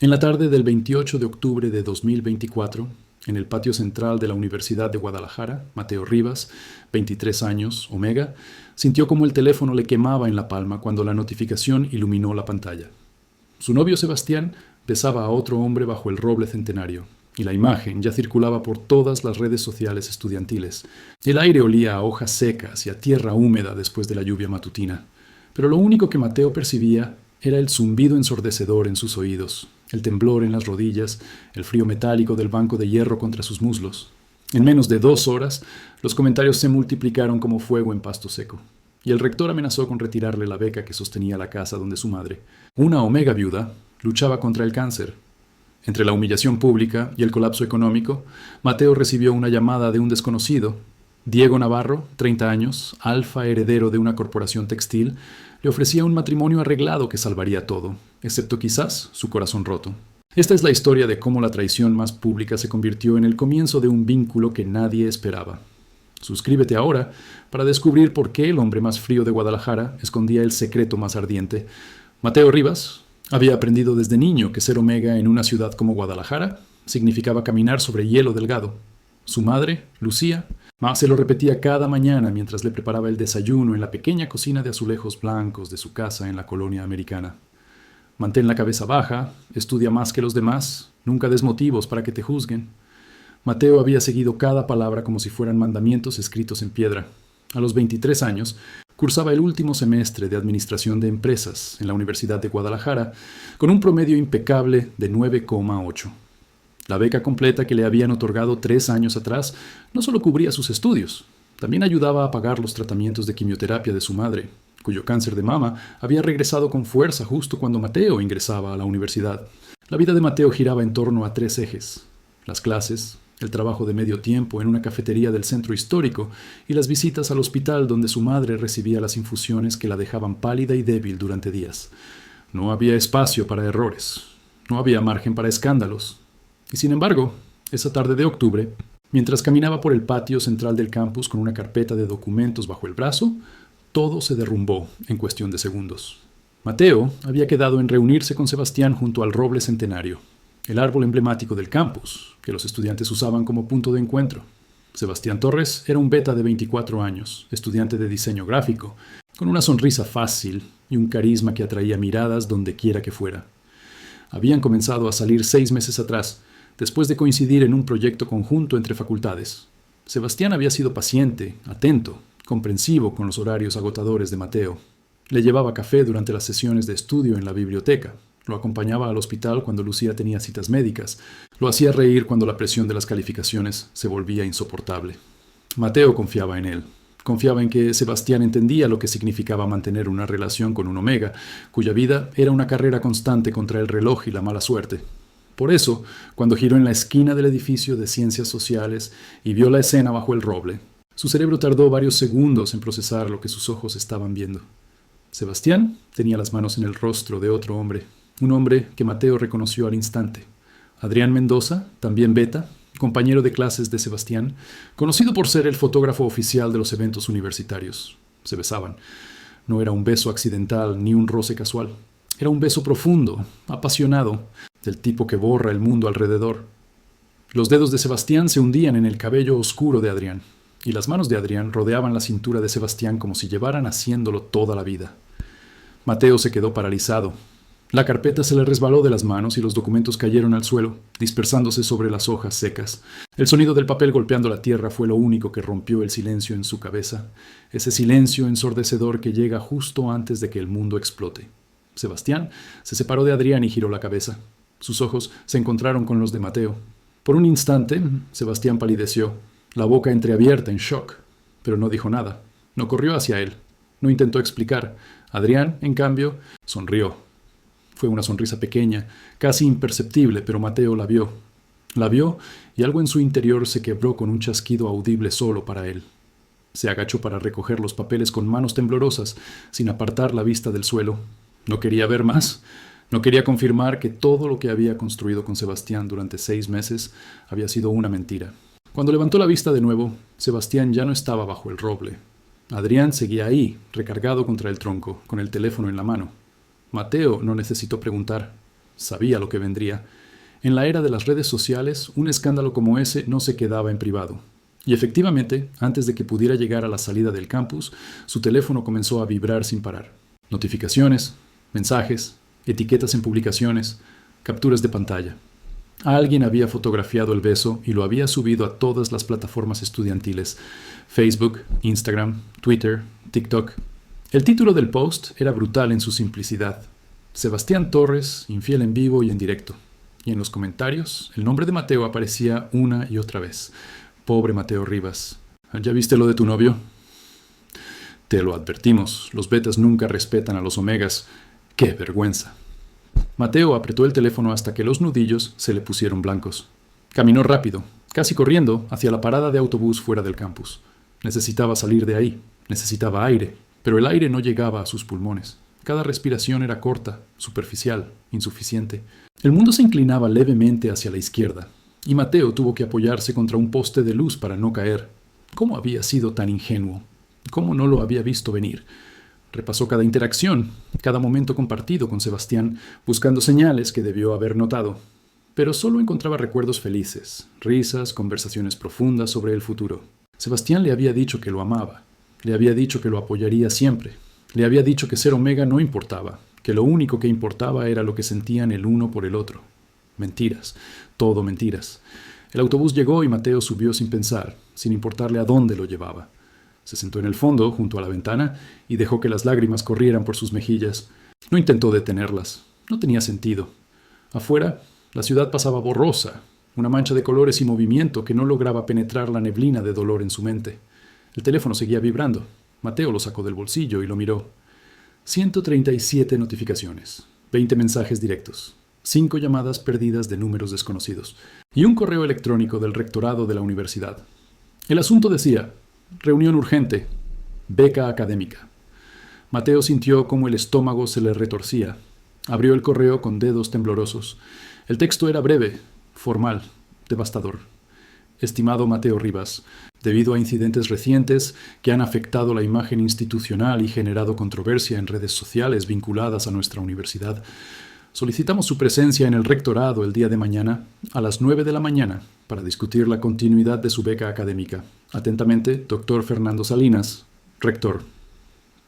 En la tarde del 28 de octubre de 2024, en el patio central de la Universidad de Guadalajara, Mateo Rivas, 23 años, Omega, sintió como el teléfono le quemaba en la palma cuando la notificación iluminó la pantalla. Su novio Sebastián besaba a otro hombre bajo el roble centenario, y la imagen ya circulaba por todas las redes sociales estudiantiles. El aire olía a hojas secas y a tierra húmeda después de la lluvia matutina, pero lo único que Mateo percibía era el zumbido ensordecedor en sus oídos, el temblor en las rodillas, el frío metálico del banco de hierro contra sus muslos. En menos de 2 horas, los comentarios se multiplicaron como fuego en pasto seco, y el rector amenazó con retirarle la beca que sostenía la casa donde su madre, una Omega viuda, luchaba contra el cáncer. Entre la humillación pública y el colapso económico, Mateo recibió una llamada de un desconocido. Diego Navarro, 30 años, alfa heredero de una corporación textil, le ofrecía un matrimonio arreglado que salvaría todo, excepto quizás su corazón roto. Esta es la historia de cómo la traición más pública se convirtió en el comienzo de un vínculo que nadie esperaba. Suscríbete ahora para descubrir por qué el hombre más frío de Guadalajara escondía el secreto más ardiente. Mateo Rivas había aprendido desde niño que ser Omega en una ciudad como Guadalajara significaba caminar sobre hielo delgado. Su madre, Lucía, se lo repetía cada mañana mientras le preparaba el desayuno en la pequeña cocina de azulejos blancos de su casa en la colonia americana. Mantén la cabeza baja, estudia más que los demás, nunca des motivos para que te juzguen. Mateo había seguido cada palabra como si fueran mandamientos escritos en piedra. A los 23 años, cursaba el último semestre de Administración de Empresas en la Universidad de Guadalajara, con un promedio impecable de 9,8. La beca completa que le habían otorgado 3 años atrás no solo cubría sus estudios, también ayudaba a pagar los tratamientos de quimioterapia de su madre, cuyo cáncer de mama había regresado con fuerza justo cuando Mateo ingresaba a la universidad. La vida de Mateo giraba en torno a 3 ejes: las clases, el trabajo de medio tiempo en una cafetería del centro histórico y las visitas al hospital donde su madre recibía las infusiones que la dejaban pálida y débil durante días. No había espacio para errores, no había margen para escándalos. Y sin embargo, esa tarde de octubre, mientras caminaba por el patio central del campus con una carpeta de documentos bajo el brazo, todo se derrumbó en cuestión de segundos. Mateo había quedado en reunirse con Sebastián junto al roble centenario, el árbol emblemático del campus, que los estudiantes usaban como punto de encuentro. Sebastián Torres era un beta de 24 años, estudiante de diseño gráfico, con una sonrisa fácil y un carisma que atraía miradas donde quiera que fuera. Habían comenzado a salir 6 meses atrás, después de coincidir en un proyecto conjunto entre facultades. Sebastián había sido paciente, atento, comprensivo con los horarios agotadores de Mateo. Le llevaba café durante las sesiones de estudio en la biblioteca, lo acompañaba al hospital cuando Lucía tenía citas médicas, lo hacía reír cuando la presión de las calificaciones se volvía insoportable. Mateo confiaba en él. Confiaba en que Sebastián entendía lo que significaba mantener una relación con un Omega, cuya vida era una carrera constante contra el reloj y la mala suerte. Por eso, cuando giró en la esquina del edificio de Ciencias Sociales y vio la escena bajo el roble, su cerebro tardó varios segundos en procesar lo que sus ojos estaban viendo. Sebastián tenía las manos en el rostro de otro hombre, un hombre que Mateo reconoció al instante. Adrián Mendoza, también beta, compañero de clases de Sebastián, conocido por ser el fotógrafo oficial de los eventos universitarios. Se besaban. No era un beso accidental ni un roce casual. Era un beso profundo, apasionado, del tipo que borra el mundo alrededor. Los dedos de Sebastián se hundían en el cabello oscuro de Adrián, y las manos de Adrián rodeaban la cintura de Sebastián como si llevaran haciéndolo toda la vida. Mateo se quedó paralizado. La carpeta se le resbaló de las manos y los documentos cayeron al suelo, dispersándose sobre las hojas secas. El sonido del papel golpeando la tierra fue lo único que rompió el silencio en su cabeza, ese silencio ensordecedor que llega justo antes de que el mundo explote. Sebastián se separó de Adrián y giró la cabeza. Sus ojos se encontraron con los de Mateo. Por un instante, Sebastián palideció, la boca entreabierta en shock, pero no dijo nada. No corrió hacia él. No intentó explicar. Adrián, en cambio, sonrió. Fue una sonrisa pequeña, casi imperceptible, pero Mateo la vio. La vio y algo en su interior se quebró con un chasquido audible solo para él. Se agachó para recoger los papeles con manos temblorosas, sin apartar la vista del suelo. No quería ver más. No quería confirmar que todo lo que había construido con Sebastián durante 6 meses había sido una mentira. Cuando levantó la vista de nuevo, Sebastián ya no estaba bajo el roble. Adrián seguía ahí, recargado contra el tronco, con el teléfono en la mano. Mateo no necesitó preguntar. Sabía lo que vendría. En la era de las redes sociales, un escándalo como ese no se quedaba en privado. Y efectivamente, antes de que pudiera llegar a la salida del campus, su teléfono comenzó a vibrar sin parar. Notificaciones, mensajes, etiquetas en publicaciones, capturas de pantalla. Alguien había fotografiado el beso y lo había subido a todas las plataformas estudiantiles: Facebook, Instagram, Twitter, TikTok. El título del post era brutal en su simplicidad: Sebastián Torres, infiel en vivo y en directo. Y en los comentarios, el nombre de Mateo aparecía una y otra vez. Pobre Mateo Rivas. ¿Ya viste lo de tu novio? Te lo advertimos, los betas nunca respetan a los omegas. ¡Qué vergüenza! Mateo apretó el teléfono hasta que los nudillos se le pusieron blancos. Caminó rápido, casi corriendo, hacia la parada de autobús fuera del campus. Necesitaba salir de ahí, necesitaba aire, pero el aire no llegaba a sus pulmones. Cada respiración era corta, superficial, insuficiente. El mundo se inclinaba levemente hacia la izquierda, y Mateo tuvo que apoyarse contra un poste de luz para no caer. ¿Cómo había sido tan ingenuo? ¿Cómo no lo había visto venir? Repasó cada interacción, cada momento compartido con Sebastián, buscando señales que debió haber notado. Pero solo encontraba recuerdos felices, risas, conversaciones profundas sobre el futuro. Sebastián le había dicho que lo amaba, le había dicho que lo apoyaría siempre, le había dicho que ser omega no importaba, que lo único que importaba era lo que sentían el uno por el otro. Mentiras, todo mentiras. El autobús llegó y Mateo subió sin pensar, sin importarle a dónde lo llevaba. Se sentó en el fondo, junto a la ventana, y dejó que las lágrimas corrieran por sus mejillas. No intentó detenerlas. No tenía sentido. Afuera, la ciudad pasaba borrosa, una mancha de colores y movimiento que no lograba penetrar la neblina de dolor en su mente. El teléfono seguía vibrando. Mateo lo sacó del bolsillo y lo miró. 137 notificaciones, 20 mensajes directos, 5 llamadas perdidas de números desconocidos y un correo electrónico del rectorado de la universidad. El asunto decía: reunión urgente, beca académica. Mateo sintió cómo el estómago se le retorcía. Abrió el correo con dedos temblorosos. El texto era breve, formal, devastador. Estimado Mateo Rivas, debido a incidentes recientes que han afectado la imagen institucional y generado controversia en redes sociales vinculadas a nuestra universidad, solicitamos su presencia en el rectorado el día de mañana a las 9 de la mañana para discutir la continuidad de su beca académica. Atentamente, Dr. Fernando Salinas, rector.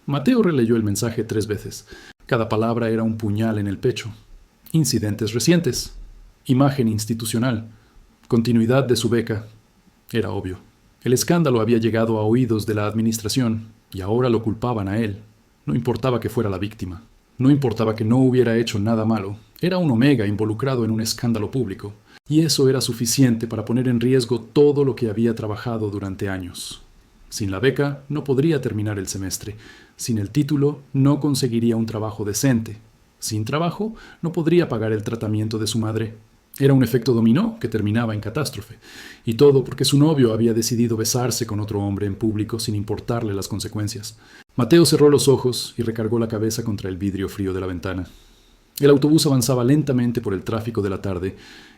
Mateo releyó el mensaje 3 veces. Cada palabra era un puñal en el pecho. Incidentes recientes. Imagen institucional. Continuidad de su beca. Era obvio. El escándalo había llegado a oídos de la administración y ahora lo culpaban a él. No importaba que fuera la víctima. No importaba que no hubiera hecho nada malo. Era un omega involucrado en un escándalo público. Y eso era suficiente para poner en riesgo todo lo que había trabajado durante años. Sin la beca no podría terminar el semestre. Sin el título no conseguiría un trabajo decente. Sin trabajo no podría pagar el tratamiento de su madre. Era un efecto dominó que terminaba en catástrofe. Y todo porque su novio había decidido besarse con otro hombre en público sin importarle las consecuencias. Mateo cerró los ojos y recargó la cabeza contra el vidrio frío de la ventana. El autobús avanzaba lentamente por el tráfico de la tarde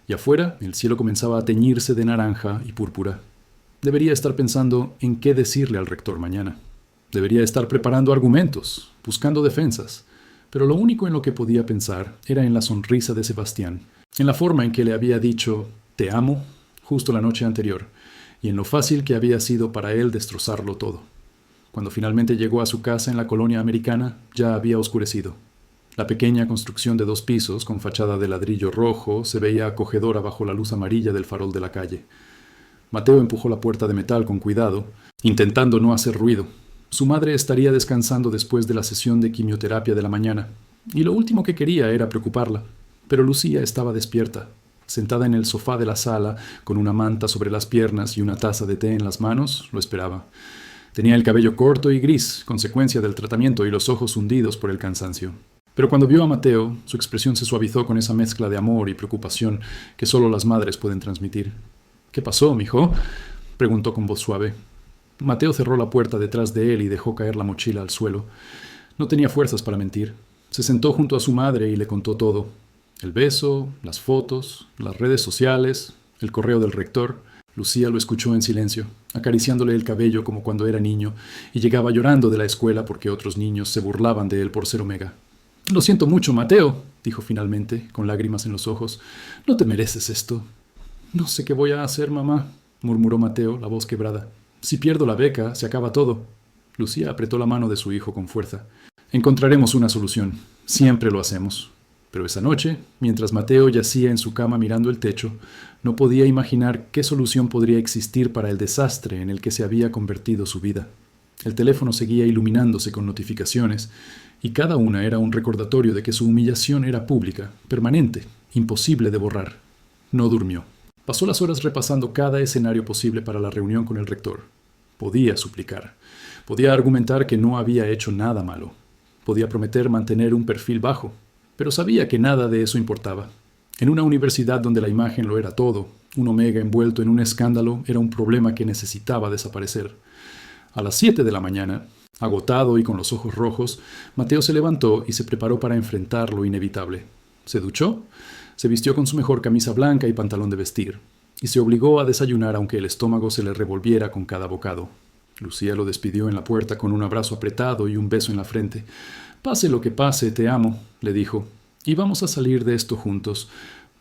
y afuera el cielo comenzaba a teñirse de naranja y púrpura. Debería estar pensando en qué decirle al rector mañana. Debería estar preparando argumentos, buscando defensas. Pero lo único en lo que podía pensar era en la sonrisa de Sebastián, en la forma en que le había dicho «te amo» justo la noche anterior, y en lo fácil que había sido para él destrozarlo todo. Cuando finalmente llegó a su casa en la colonia americana, ya había oscurecido. La pequeña construcción de 2 pisos, con fachada de ladrillo rojo, se veía acogedora bajo la luz amarilla del farol de la calle. Mateo empujó la puerta de metal con cuidado, intentando no hacer ruido. Su madre estaría descansando después de la sesión de quimioterapia de la mañana, y lo último que quería era preocuparla. Pero Lucía estaba despierta, sentada en el sofá de la sala, con una manta sobre las piernas y una taza de té en las manos, lo esperaba. Tenía el cabello corto y gris, consecuencia del tratamiento, y los ojos hundidos por el cansancio. Pero cuando vio a Mateo, su expresión se suavizó con esa mezcla de amor y preocupación que solo las madres pueden transmitir. «¿Qué pasó, mijo?», preguntó con voz suave. Mateo cerró la puerta detrás de él y dejó caer la mochila al suelo. No tenía fuerzas para mentir. Se sentó junto a su madre y le contó todo. El beso, las fotos, las redes sociales, el correo del rector. Lucía lo escuchó en silencio, acariciándole el cabello como cuando era niño, y llegaba llorando de la escuela porque otros niños se burlaban de él por ser omega. «Lo siento mucho, Mateo», dijo finalmente, con lágrimas en los ojos. No te mereces esto. No sé qué voy a hacer, mamá, murmuró Mateo, la voz quebrada. Si pierdo la beca, se acaba todo. Lucía apretó la mano de su hijo con fuerza. Encontraremos una solución. Siempre lo hacemos. Pero esa noche, mientras Mateo yacía en su cama mirando el techo, no podía imaginar qué solución podría existir para el desastre en el que se había convertido su vida. El teléfono seguía iluminándose con notificaciones, y cada una era un recordatorio de que su humillación era pública, permanente, imposible de borrar. No durmió. Pasó las horas repasando cada escenario posible para la reunión con el rector. Podía suplicar. Podía argumentar que no había hecho nada malo. Podía prometer mantener un perfil bajo. Pero sabía que nada de eso importaba. En una universidad donde la imagen lo era todo, un Omega envuelto en un escándalo era un problema que necesitaba desaparecer. A las 7 de la mañana, agotado y con los ojos rojos, Mateo se levantó y se preparó para enfrentar lo inevitable. Se duchó, se vistió con su mejor camisa blanca y pantalón de vestir, y se obligó a desayunar aunque el estómago se le revolviera con cada bocado. Lucía lo despidió en la puerta con un abrazo apretado y un beso en la frente. «Pase lo que pase, te amo», le dijo, «y vamos a salir de esto juntos».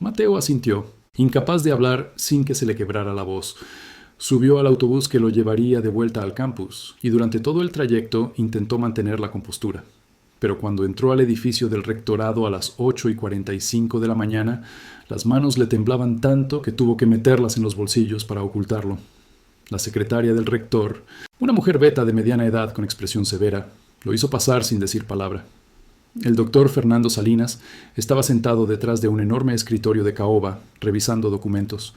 Mateo asintió, incapaz de hablar sin que se le quebrara la voz. Subió al autobús que lo llevaría de vuelta al campus, y durante todo el trayecto intentó mantener la compostura. Pero cuando entró al edificio del rectorado a las 8:45 de la mañana, las manos le temblaban tanto que tuvo que meterlas en los bolsillos para ocultarlo. La secretaria del rector, una mujer beta de mediana edad con expresión severa, lo hizo pasar sin decir palabra. El doctor Fernando Salinas estaba sentado detrás de un enorme escritorio de caoba, revisando documentos.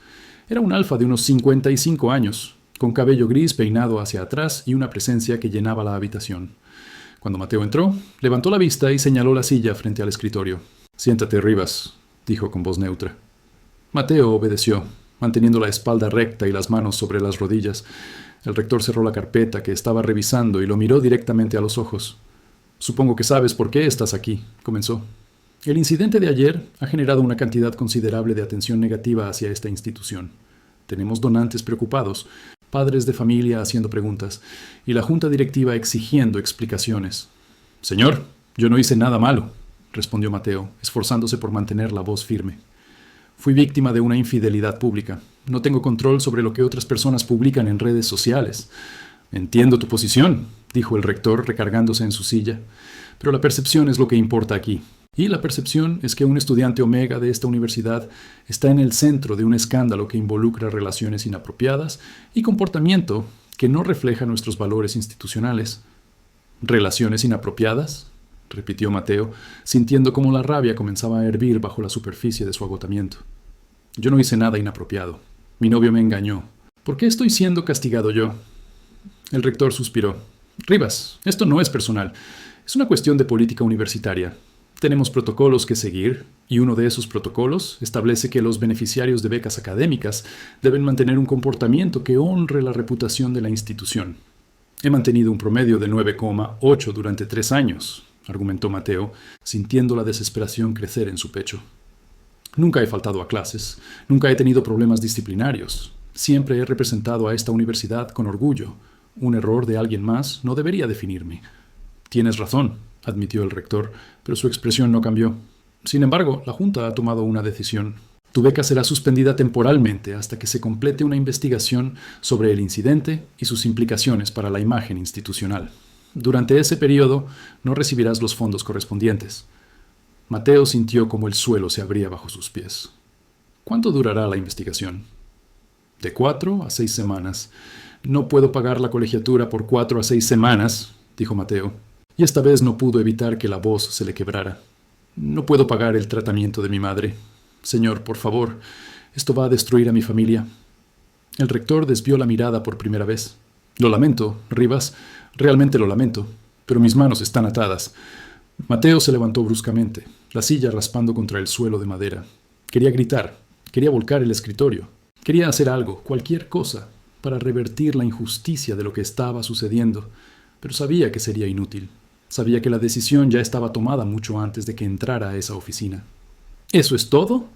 Era un alfa de unos 55 años, con cabello gris peinado hacia atrás y una presencia que llenaba la habitación. Cuando Mateo entró, levantó la vista y señaló la silla frente al escritorio. «Siéntate, Rivas», dijo con voz neutra. Mateo obedeció, manteniendo la espalda recta y las manos sobre las rodillas. El rector cerró la carpeta que estaba revisando y lo miró directamente a los ojos. «Supongo que sabes por qué estás aquí», comenzó. «El incidente de ayer ha generado una cantidad considerable de atención negativa hacia esta institución. Tenemos donantes preocupados, padres de familia haciendo preguntas, y la junta directiva exigiendo explicaciones». «Señor, yo no hice nada malo», respondió Mateo, esforzándose por mantener la voz firme. «Fui víctima de una infidelidad pública. No tengo control sobre lo que otras personas publican en redes sociales». «Entiendo tu posición», dijo el rector recargándose en su silla, «pero la percepción es lo que importa aquí. Y la percepción es que un estudiante Omega de esta universidad está en el centro de un escándalo que involucra relaciones inapropiadas y comportamiento que no refleja nuestros valores institucionales». «¿Relaciones inapropiadas?», repitió Mateo, sintiendo cómo la rabia comenzaba a hervir bajo la superficie de su agotamiento. «Yo no hice nada inapropiado. Mi novio me engañó. ¿Por qué estoy siendo castigado yo?». El rector suspiró. «Rivas, esto no es personal. Es una cuestión de política universitaria. Tenemos protocolos que seguir, y uno de esos protocolos establece que los beneficiarios de becas académicas deben mantener un comportamiento que honre la reputación de la institución. He mantenido un promedio de 9,8 durante 3 años», argumentó Mateo, sintiendo la desesperación crecer en su pecho. «Nunca he faltado a clases, nunca he tenido problemas disciplinarios. Siempre he representado a esta universidad con orgullo. Un error de alguien más no debería definirme». «Tienes razón», admitió el rector, pero su expresión no cambió. «Sin embargo, la Junta ha tomado una decisión. Tu beca será suspendida temporalmente hasta que se complete una investigación sobre el incidente y sus implicaciones para la imagen institucional. Durante ese periodo no recibirás los fondos correspondientes». Mateo sintió como el suelo se abría bajo sus pies. «¿Cuánto durará la investigación?». «De 4 a 6 semanas. No puedo pagar la colegiatura por 4 a 6 semanas», dijo Mateo. Y esta vez no pudo evitar que la voz se le quebrara. «No puedo pagar el tratamiento de mi madre. Señor, por favor, esto va a destruir a mi familia». El rector desvió la mirada por primera vez. «Lo lamento, Rivas, realmente lo lamento, pero mis manos están atadas». Mateo se levantó bruscamente, la silla raspando contra el suelo de madera. Quería gritar, quería volcar el escritorio, quería hacer algo, cualquier cosa, para revertir la injusticia de lo que estaba sucediendo, pero sabía que sería inútil. Sabía que la decisión ya estaba tomada mucho antes de que entrara a esa oficina. «¿Eso es todo?»,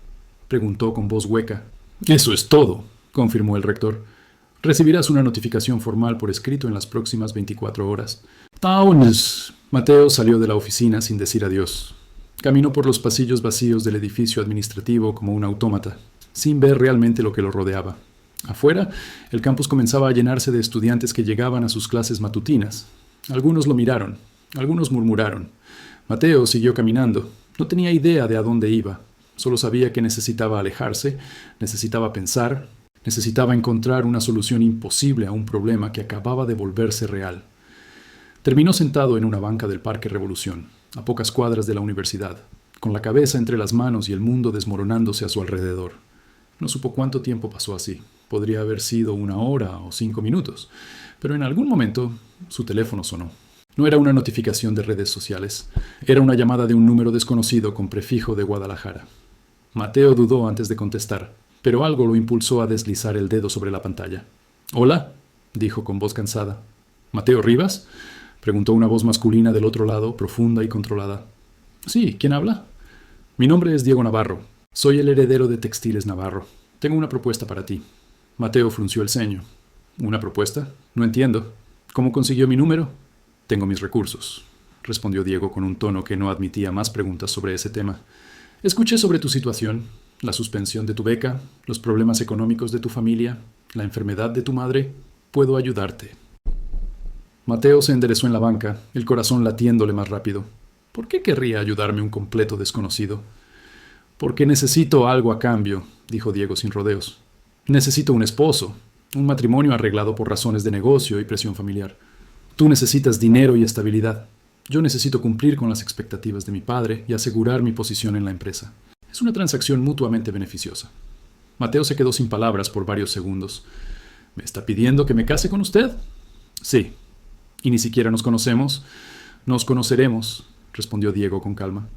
preguntó con voz hueca. «Eso es todo», confirmó el rector. «Recibirás una notificación formal por escrito en las próximas 24 horas». «Taunes». Mateo salió de la oficina sin decir adiós. Caminó por los pasillos vacíos del edificio administrativo como un autómata, sin ver realmente lo que lo rodeaba. Afuera, el campus comenzaba a llenarse de estudiantes que llegaban a sus clases matutinas. Algunos lo miraron, algunos murmuraron. Mateo siguió caminando. No tenía idea de a dónde iba. Solo sabía que necesitaba alejarse, necesitaba pensar, necesitaba encontrar una solución imposible a un problema que acababa de volverse real. Terminó sentado en una banca del Parque Revolución, a pocas cuadras de la universidad, con la cabeza entre las manos y el mundo desmoronándose a su alrededor. No supo cuánto tiempo pasó así. Podría haber sido 1 hora o 5 minutos, pero en algún momento su teléfono sonó. No era una notificación de redes sociales, era una llamada de un número desconocido con prefijo de Guadalajara. Mateo dudó antes de contestar, pero algo lo impulsó a deslizar el dedo sobre la pantalla. «Hola», dijo con voz cansada. «¿Mateo Rivas?», preguntó una voz masculina del otro lado, profunda y controlada. «Sí, ¿quién habla?». «Mi nombre es Diego Navarro. Soy el heredero de Textiles Navarro. Tengo una propuesta para ti». Mateo frunció el ceño. «¿Una propuesta? No entiendo. ¿Cómo consiguió mi número?». «Tengo mis recursos», respondió Diego con un tono que no admitía más preguntas sobre ese tema. «Escuché sobre tu situación, la suspensión de tu beca, los problemas económicos de tu familia, la enfermedad de tu madre. Puedo ayudarte». Mateo se enderezó en la banca, el corazón latiéndole más rápido. ¿Por qué querría ayudarme un completo desconocido? «Porque necesito algo a cambio», dijo Diego sin rodeos. «Necesito un esposo, un matrimonio arreglado por razones de negocio y presión familiar. Tú necesitas dinero y estabilidad. Yo necesito cumplir con las expectativas de mi padre y asegurar mi posición en la empresa. Es una transacción mutuamente beneficiosa». Mateo se quedó sin palabras por varios segundos. «¿Me está pidiendo que me case con usted?». «Sí. ¿Y ni siquiera nos conocemos?». «Nos conoceremos», respondió Diego con calma.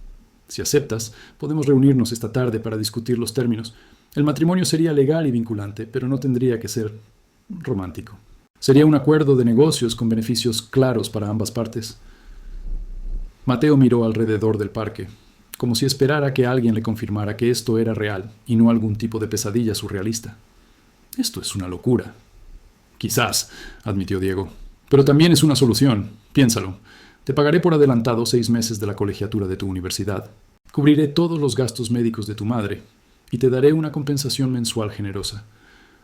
«Si aceptas, podemos reunirnos esta tarde para discutir los términos. El matrimonio sería legal y vinculante, pero no tendría que ser romántico. Sería un acuerdo de negocios con beneficios claros para ambas partes». Mateo miró alrededor del parque, como si esperara que alguien le confirmara que esto era real y no algún tipo de pesadilla surrealista. «Esto es una locura». «Quizás», admitió Diego, «pero también es una solución. Piénsalo. Te pagaré por adelantado 6 meses de la colegiatura de tu universidad. Cubriré todos los gastos médicos de tu madre y te daré una compensación mensual generosa.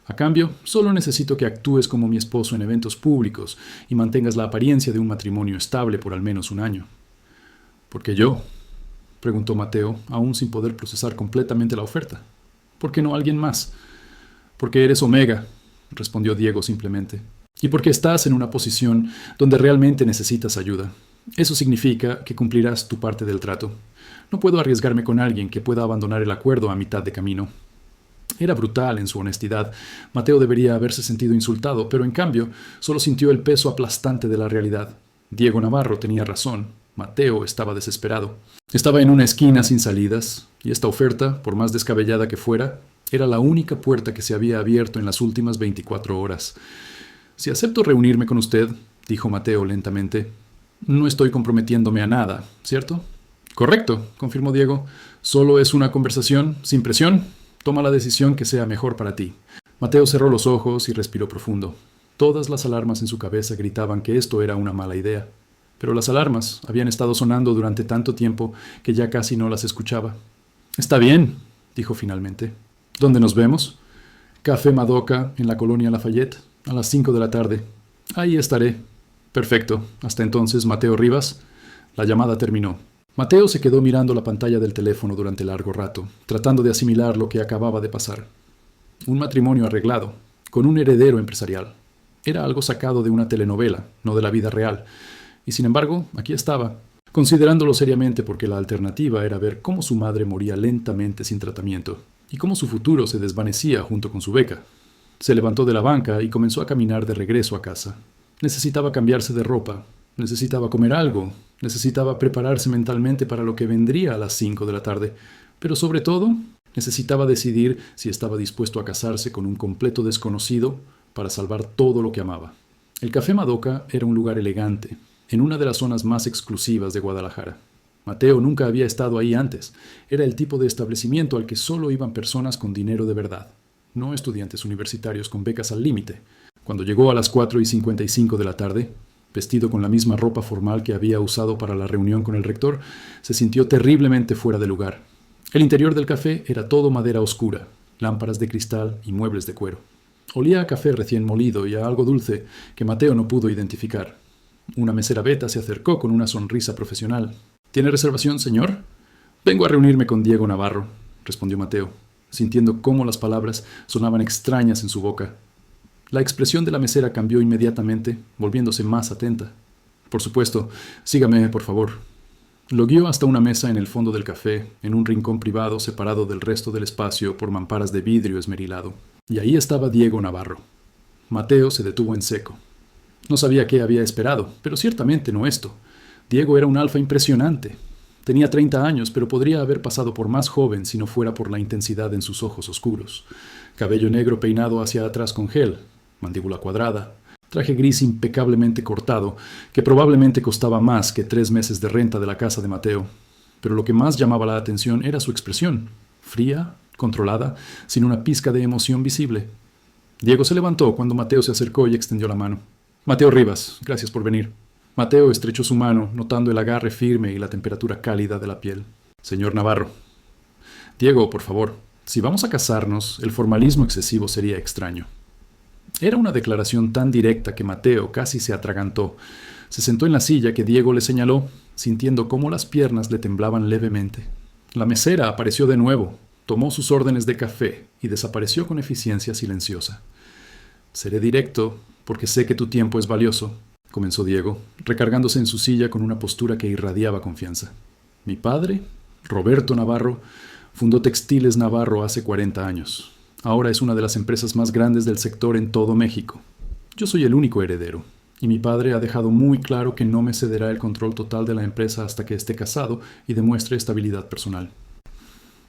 A cambio, solo necesito que actúes como mi esposo en eventos públicos y mantengas la apariencia de un matrimonio estable por al menos 1 año». «¿Por qué yo?», preguntó Mateo, aún sin poder procesar completamente la oferta. «¿Por qué no alguien más?». «Porque eres Omega», respondió Diego simplemente. «Y porque estás en una posición donde realmente necesitas ayuda. Eso significa que cumplirás tu parte del trato. No puedo arriesgarme con alguien que pueda abandonar el acuerdo a mitad de camino». Era brutal en su honestidad. Mateo debería haberse sentido insultado, pero en cambio solo sintió el peso aplastante de la realidad. Diego Navarro tenía razón. Mateo estaba desesperado. Estaba en una esquina sin salidas, y esta oferta, por más descabellada que fuera, era la única puerta que se había abierto en las últimas 24 horas. «Si acepto reunirme con usted», dijo Mateo lentamente, «no estoy comprometiéndome a nada, ¿cierto?». «Correcto», confirmó Diego. «Solo es una conversación, sin presión. Toma la decisión que sea mejor para ti». Mateo cerró los ojos y respiró profundo. Todas las alarmas en su cabeza gritaban que esto era una mala idea. Pero las alarmas habían estado sonando durante tanto tiempo que ya casi no las escuchaba. «Está bien», dijo finalmente. «¿Dónde nos vemos?». «Café Madoka, en la colonia Lafayette, a las 5 de la tarde. Ahí estaré». «Perfecto. Hasta entonces, Mateo Rivas». La llamada terminó. Mateo se quedó mirando la pantalla del teléfono durante largo rato, tratando de asimilar lo que acababa de pasar. Un matrimonio arreglado, con un heredero empresarial. Era algo sacado de una telenovela, no de la vida real. Y sin embargo, aquí estaba, considerándolo seriamente porque la alternativa era ver cómo su madre moría lentamente sin tratamiento y cómo su futuro se desvanecía junto con su beca. Se levantó de la banca y comenzó a caminar de regreso a casa. Necesitaba cambiarse de ropa, necesitaba comer algo, necesitaba prepararse mentalmente para lo que vendría a las 5 de la tarde, pero sobre todo, necesitaba decidir si estaba dispuesto a casarse con un completo desconocido para salvar todo lo que amaba. El Café Madoka era un lugar elegante, en una de las zonas más exclusivas de Guadalajara. Mateo nunca había estado ahí antes. Era el tipo de establecimiento al que solo iban personas con dinero de verdad, no estudiantes universitarios con becas al límite. Cuando llegó a las 4:55 de la tarde, Vestido con la misma ropa formal que había usado para la reunión con el rector, se sintió terriblemente fuera de lugar. El interior del café era todo madera oscura, lámparas de cristal y muebles de cuero. Olía a café recién molido y a algo dulce que Mateo no pudo identificar. Una mesera beta se acercó con una sonrisa profesional. ¿Tiene reservación, señor? Vengo a reunirme con Diego Navarro, respondió Mateo, sintiendo cómo las palabras sonaban extrañas en su boca. La expresión de la mesera cambió inmediatamente, volviéndose más atenta. Por supuesto, sígame, por favor. Lo guió hasta una mesa en el fondo del café, en un rincón privado separado del resto del espacio por mamparas de vidrio esmerilado. Y ahí estaba Diego Navarro. Mateo se detuvo en seco. No sabía qué había esperado, pero ciertamente no esto. Diego era un alfa impresionante. Tenía 30 años, pero podría haber pasado por más joven si no fuera por la intensidad en sus ojos oscuros. Cabello negro peinado hacia atrás con gel, mandíbula cuadrada, traje gris impecablemente cortado, que probablemente costaba más que 3 meses de renta de la casa de Mateo. Pero lo que más llamaba la atención era su expresión, fría, controlada, sin una pizca de emoción visible. Diego se levantó cuando Mateo se acercó y extendió la mano. Mateo Rivas, gracias por venir. Mateo estrechó su mano, notando el agarre firme y la temperatura cálida de la piel. Señor Navarro. Diego, por favor, si vamos a casarnos, el formalismo excesivo sería extraño. Era una declaración tan directa que Mateo casi se atragantó. Se sentó en la silla que Diego le señaló, sintiendo cómo las piernas le temblaban levemente. La mesera apareció de nuevo, tomó sus órdenes de café y desapareció con eficiencia silenciosa. Seré directo, porque sé que tu tiempo es valioso, comenzó Diego, recargándose en su silla con una postura que irradiaba confianza. Mi padre, Roberto Navarro, fundó Textiles Navarro hace 40 años. Ahora es una de las empresas más grandes del sector en todo México. Yo soy el único heredero, y mi padre ha dejado muy claro que no me cederá el control total de la empresa hasta que esté casado y demuestre estabilidad personal.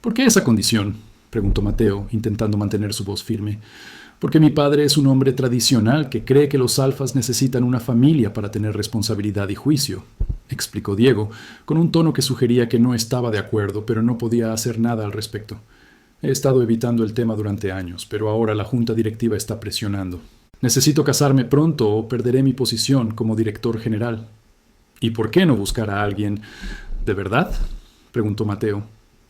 ¿Por qué esa condición?, preguntó Mateo, intentando mantener su voz firme. Porque mi padre es un hombre tradicional que cree que los alfas necesitan una familia para tener responsabilidad y juicio, explicó Diego, con un tono que sugería que no estaba de acuerdo, pero no podía hacer nada al respecto. He estado evitando el tema durante años, pero ahora la junta directiva está presionando. Necesito casarme pronto o perderé mi posición como director general. ¿Y por qué no buscar a alguien de verdad?, preguntó Mateo.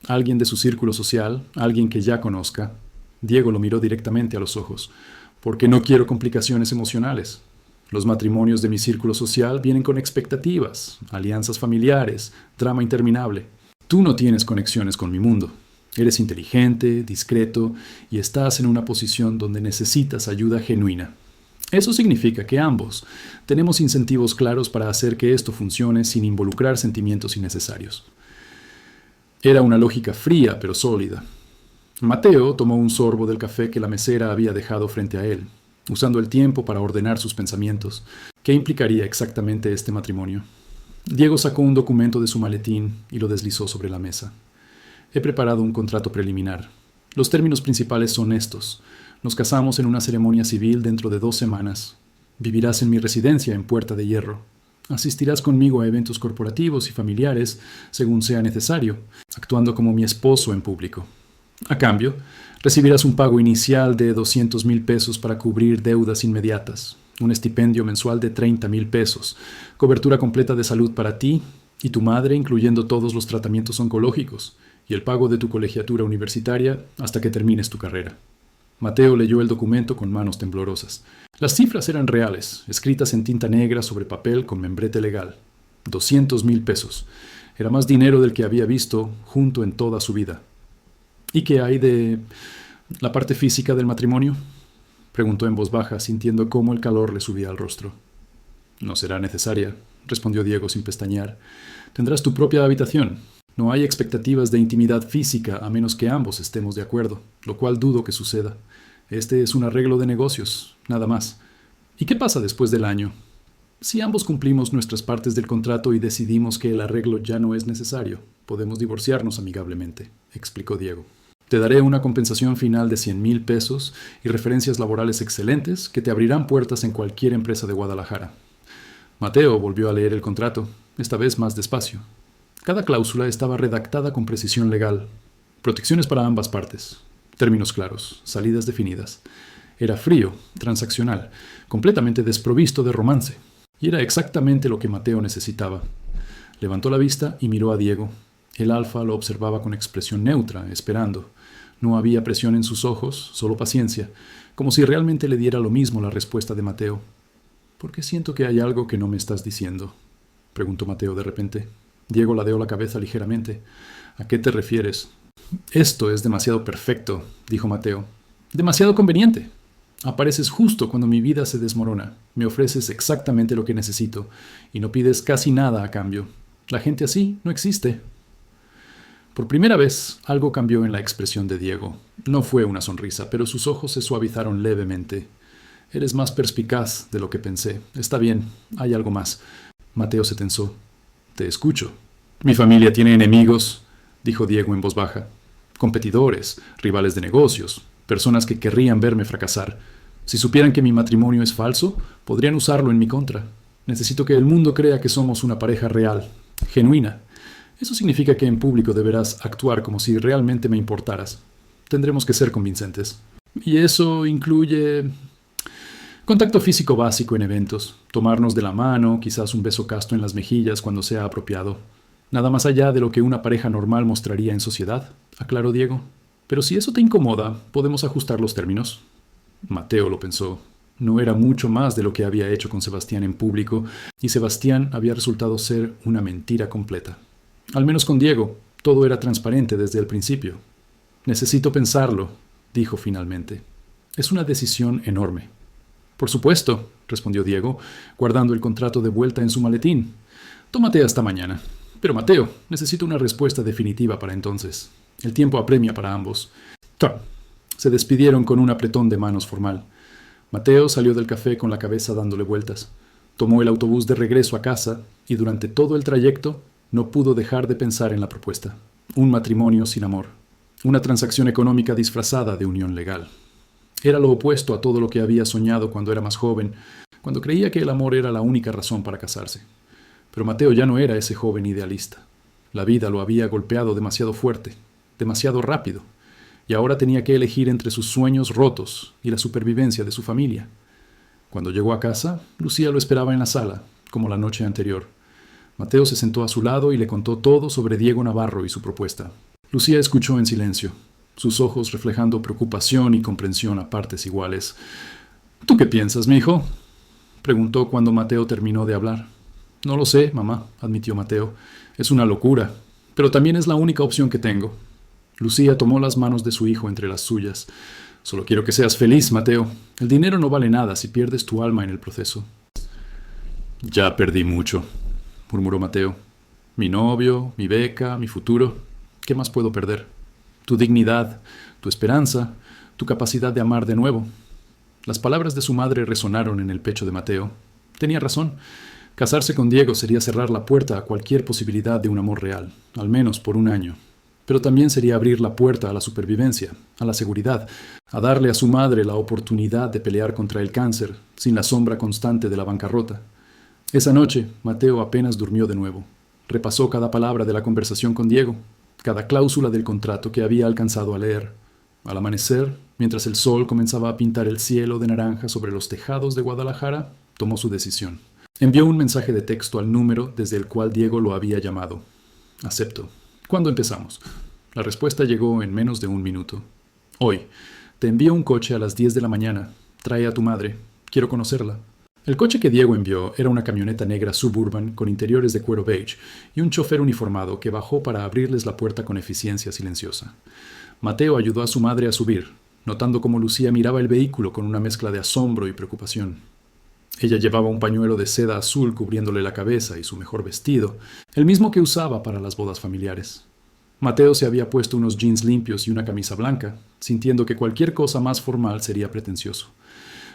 Alguien de su círculo social, alguien que ya conozca. Diego lo miró directamente a los ojos. Porque no quiero complicaciones emocionales. Los matrimonios de mi círculo social vienen con expectativas, alianzas familiares, drama interminable. Tú no tienes conexiones con mi mundo. Eres inteligente, discreto y estás en una posición donde necesitas ayuda genuina. Eso significa que ambos tenemos incentivos claros para hacer que esto funcione sin involucrar sentimientos innecesarios. Era una lógica fría pero sólida. Mateo tomó un sorbo del café que la mesera había dejado frente a él, usando el tiempo para ordenar sus pensamientos. ¿Qué implicaría exactamente este matrimonio? Diego sacó un documento de su maletín y lo deslizó sobre la mesa. He preparado un contrato preliminar. Los términos principales son estos. Nos casamos en una ceremonia civil dentro de 2 semanas. Vivirás en mi residencia en Puerta de Hierro. Asistirás conmigo a eventos corporativos y familiares, según sea necesario, actuando como mi esposo en público. A cambio, recibirás un pago inicial de 200,000 pesos para cubrir deudas inmediatas, un estipendio mensual de 30,000 pesos, cobertura completa de salud para ti y tu madre, incluyendo todos los tratamientos oncológicos, y el pago de tu colegiatura universitaria hasta que termines tu carrera. Mateo leyó el documento con manos temblorosas. Las cifras eran reales, escritas en tinta negra sobre papel con membrete legal. 200,000 pesos. Era más dinero del que había visto junto en toda su vida. ¿Y qué hay de la parte física del matrimonio?, preguntó en voz baja, sintiendo cómo el calor le subía al rostro. No será necesaria, respondió Diego sin pestañear. Tendrás tu propia habitación. No hay expectativas de intimidad física a menos que ambos estemos de acuerdo, lo cual dudo que suceda. Este es un arreglo de negocios, nada más. ¿Y qué pasa después del año? Si ambos cumplimos nuestras partes del contrato y decidimos que el arreglo ya no es necesario, podemos divorciarnos amigablemente, explicó Diego. Te daré una compensación final de 100,000 pesos y referencias laborales excelentes que te abrirán puertas en cualquier empresa de Guadalajara. Mateo volvió a leer el contrato, esta vez más despacio. Cada cláusula estaba redactada con precisión legal. Protecciones para ambas partes. Términos claros, salidas definidas. Era frío, transaccional, completamente desprovisto de romance. Y era exactamente lo que Mateo necesitaba. Levantó la vista y miró a Diego. El alfa lo observaba con expresión neutra, esperando. No había presión en sus ojos, solo paciencia, como si realmente le diera lo mismo la respuesta de Mateo. «¿Por qué siento que hay algo que no me estás diciendo?», preguntó Mateo de repente. Diego ladeó la cabeza ligeramente. «¿A qué te refieres?». «Esto es demasiado perfecto», dijo Mateo. «Demasiado conveniente. Apareces justo cuando mi vida se desmorona. Me ofreces exactamente lo que necesito y no pides casi nada a cambio. La gente así no existe». Por primera vez, algo cambió en la expresión de Diego. No fue una sonrisa, pero sus ojos se suavizaron levemente. «Eres más perspicaz de lo que pensé. Está bien, hay algo más». Mateo se tensó. «Te escucho». «Mi familia tiene enemigos», dijo Diego en voz baja. «Competidores, rivales de negocios, personas que querrían verme fracasar. Si supieran que mi matrimonio es falso, podrían usarlo en mi contra. Necesito que el mundo crea que somos una pareja real, genuina. Eso significa que en público deberás actuar como si realmente me importaras. Tendremos que ser convincentes. Y eso incluye contacto físico básico en eventos, tomarnos de la mano, quizás un beso casto en las mejillas cuando sea apropiado. Nada más allá de lo que una pareja normal mostraría en sociedad», aclaró Diego. «Pero si eso te incomoda, podemos ajustar los términos». Mateo lo pensó. No era mucho más de lo que había hecho con Sebastián en público, y Sebastián había resultado ser una mentira completa. Al menos con Diego, todo era transparente desde el principio. «Necesito pensarlo», dijo finalmente. «Es una decisión enorme». «Por supuesto», respondió Diego, guardando el contrato de vuelta en su maletín. «Tómate hasta mañana». «Pero Mateo, necesito una respuesta definitiva para entonces. El tiempo apremia para ambos». «Tom». Se despidieron con un apretón de manos formal. Mateo salió del café con la cabeza dándole vueltas. Tomó el autobús de regreso a casa y durante todo el trayecto no pudo dejar de pensar en la propuesta. Un matrimonio sin amor. Una transacción económica disfrazada de unión legal. Era lo opuesto a todo lo que había soñado cuando era más joven, cuando creía que el amor era la única razón para casarse. Pero Mateo ya no era ese joven idealista. La vida lo había golpeado demasiado fuerte, demasiado rápido, y ahora tenía que elegir entre sus sueños rotos y la supervivencia de su familia. Cuando llegó a casa, Lucía lo esperaba en la sala, como la noche anterior. Mateo se sentó a su lado y le contó todo sobre Diego Navarro y su propuesta. Lucía escuchó en silencio, sus ojos reflejando preocupación y comprensión a partes iguales. «¿Tú qué piensas, mijo?», preguntó cuando Mateo terminó de hablar. «No lo sé, mamá», admitió Mateo. «Es una locura, pero también es la única opción que tengo». Lucía tomó las manos de su hijo entre las suyas. «Solo quiero que seas feliz, Mateo. El dinero no vale nada si pierdes tu alma en el proceso». «Ya perdí mucho», murmuró Mateo. «Mi novio, mi beca, mi futuro. ¿Qué más puedo perder? Tu dignidad, tu esperanza, tu capacidad de amar de nuevo». Las palabras de su madre resonaron en el pecho de Mateo. Tenía razón. Casarse con Diego sería cerrar la puerta a cualquier posibilidad de un amor real, al menos por un año. Pero también sería abrir la puerta a la supervivencia, a la seguridad, a darle a su madre la oportunidad de pelear contra el cáncer, sin la sombra constante de la bancarrota. Esa noche, Mateo apenas durmió de nuevo. Repasó cada palabra de la conversación con Diego, cada cláusula del contrato que había alcanzado a leer. Al amanecer, mientras el sol comenzaba a pintar el cielo de naranja sobre los tejados de Guadalajara, tomó su decisión. Envió un mensaje de texto al número desde el cual Diego lo había llamado. «Acepto. ¿Cuándo empezamos?». La respuesta llegó en menos de un minuto. «Hoy. Te envío un coche a las 10 de la mañana. Trae a tu madre. Quiero conocerla». El coche que Diego envió era una camioneta negra Suburban con interiores de cuero beige y un chofer uniformado que bajó para abrirles la puerta con eficiencia silenciosa. Mateo ayudó a su madre a subir, notando cómo Lucía miraba el vehículo con una mezcla de asombro y preocupación. Ella llevaba un pañuelo de seda azul cubriéndole la cabeza y su mejor vestido, el mismo que usaba para las bodas familiares. Mateo se había puesto unos jeans limpios y una camisa blanca, sintiendo que cualquier cosa más formal sería pretencioso.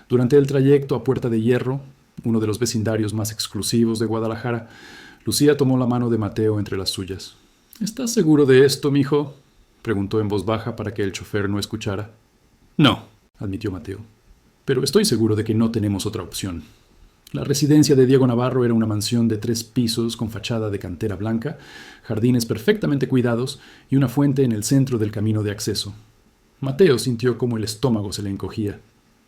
Durante el trayecto a Puerta de Hierro, uno de los vecindarios más exclusivos de Guadalajara, Lucía tomó la mano de Mateo entre las suyas. «¿Estás seguro de esto, mijo?», preguntó en voz baja para que el chofer no escuchara. «No», admitió Mateo. «Pero estoy seguro de que no tenemos otra opción». La residencia de Diego Navarro era una mansión de 3 pisos con fachada de cantera blanca, jardines perfectamente cuidados y una fuente en el centro del camino de acceso. Mateo sintió cómo el estómago se le encogía.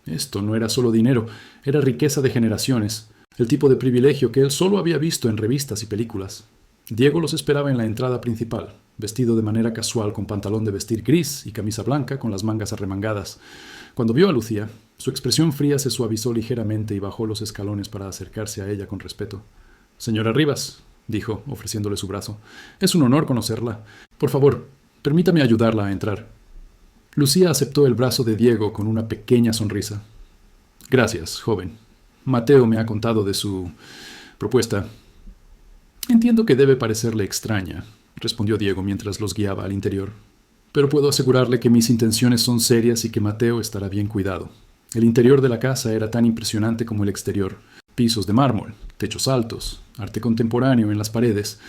Esto no era solo dinero, era riqueza de generaciones, el tipo de privilegio que él solo había visto en revistas y películas. Diego los esperaba en la entrada principal, vestido de manera casual con pantalón de vestir gris y camisa blanca con las mangas arremangadas. Cuando vio a Lucía, su expresión fría se suavizó ligeramente y bajó los escalones para acercarse a ella con respeto. «Señora Rivas», dijo, ofreciéndole su brazo, «es un honor conocerla. Por favor, permítame ayudarla a entrar». Lucía aceptó el brazo de Diego con una pequeña sonrisa. «Gracias, joven. Mateo me ha contado de su propuesta». «Entiendo que debe parecerle extraña», respondió Diego mientras los guiaba al interior. «Pero puedo asegurarle que mis intenciones son serias y que Mateo estará bien cuidado». El interior de la casa era tan impresionante como el exterior. Pisos de mármol, techos altos, arte contemporáneo en las paredes.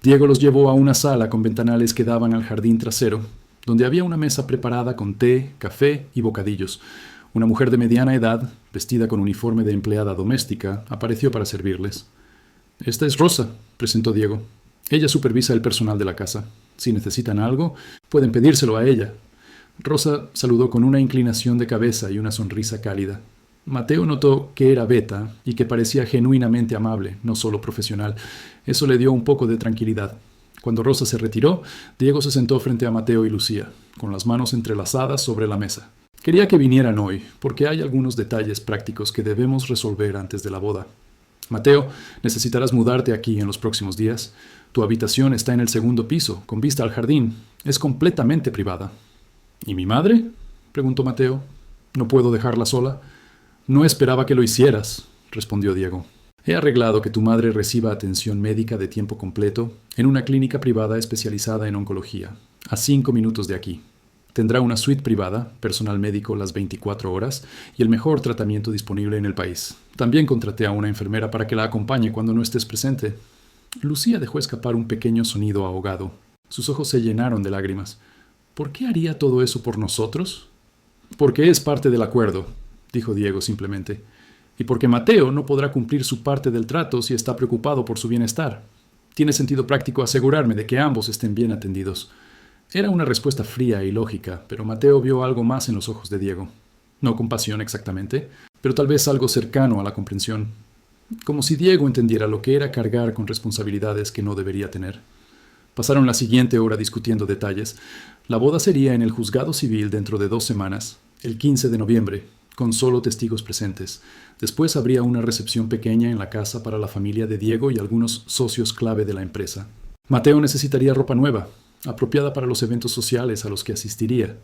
Diego los llevó a una sala con ventanales que daban al jardín trasero, donde había una mesa preparada con té, café y bocadillos. Una mujer de mediana edad, vestida con uniforme de empleada doméstica, apareció para servirles. «Esta es Rosa», presentó Diego. «Ella supervisa el personal de la casa. Si necesitan algo, pueden pedírselo a ella». Rosa saludó con una inclinación de cabeza y una sonrisa cálida. Mateo notó que era beta y que parecía genuinamente amable, no solo profesional. Eso le dio un poco de tranquilidad. Cuando Rosa se retiró, Diego se sentó frente a Mateo y Lucía, con las manos entrelazadas sobre la mesa. «Quería que vinieran hoy, porque hay algunos detalles prácticos que debemos resolver antes de la boda. Mateo, necesitarás mudarte aquí en los próximos días. Tu habitación está en el segundo piso, con vista al jardín. Es completamente privada». «¿Y mi madre?», preguntó Mateo. «¿No puedo dejarla sola?». «No esperaba que lo hicieras», respondió Diego. «He arreglado que tu madre reciba atención médica de tiempo completo en una clínica privada especializada en oncología, a 5 minutos de aquí. Tendrá una suite privada, personal médico las 24 horas y el mejor tratamiento disponible en el país. También contraté a una enfermera para que la acompañe cuando no estés presente». Lucía dejó escapar un pequeño sonido ahogado. Sus ojos se llenaron de lágrimas. «¿Por qué haría todo eso por nosotros?». «Porque es parte del acuerdo», dijo Diego simplemente. «Y porque Mateo no podrá cumplir su parte del trato si está preocupado por su bienestar. Tiene sentido práctico asegurarme de que ambos estén bien atendidos». Era una respuesta fría y lógica, pero Mateo vio algo más en los ojos de Diego. No compasión exactamente, pero tal vez algo cercano a la comprensión. Como si Diego entendiera lo que era cargar con responsabilidades que no debería tener. Pasaron la siguiente hora discutiendo detalles. La boda sería en el juzgado civil dentro de 2 semanas, el 15 de noviembre, con solo testigos presentes. Después habría una recepción pequeña en la casa para la familia de Diego y algunos socios clave de la empresa. Mateo necesitaría ropa nueva, apropiada para los eventos sociales a los que asistiría.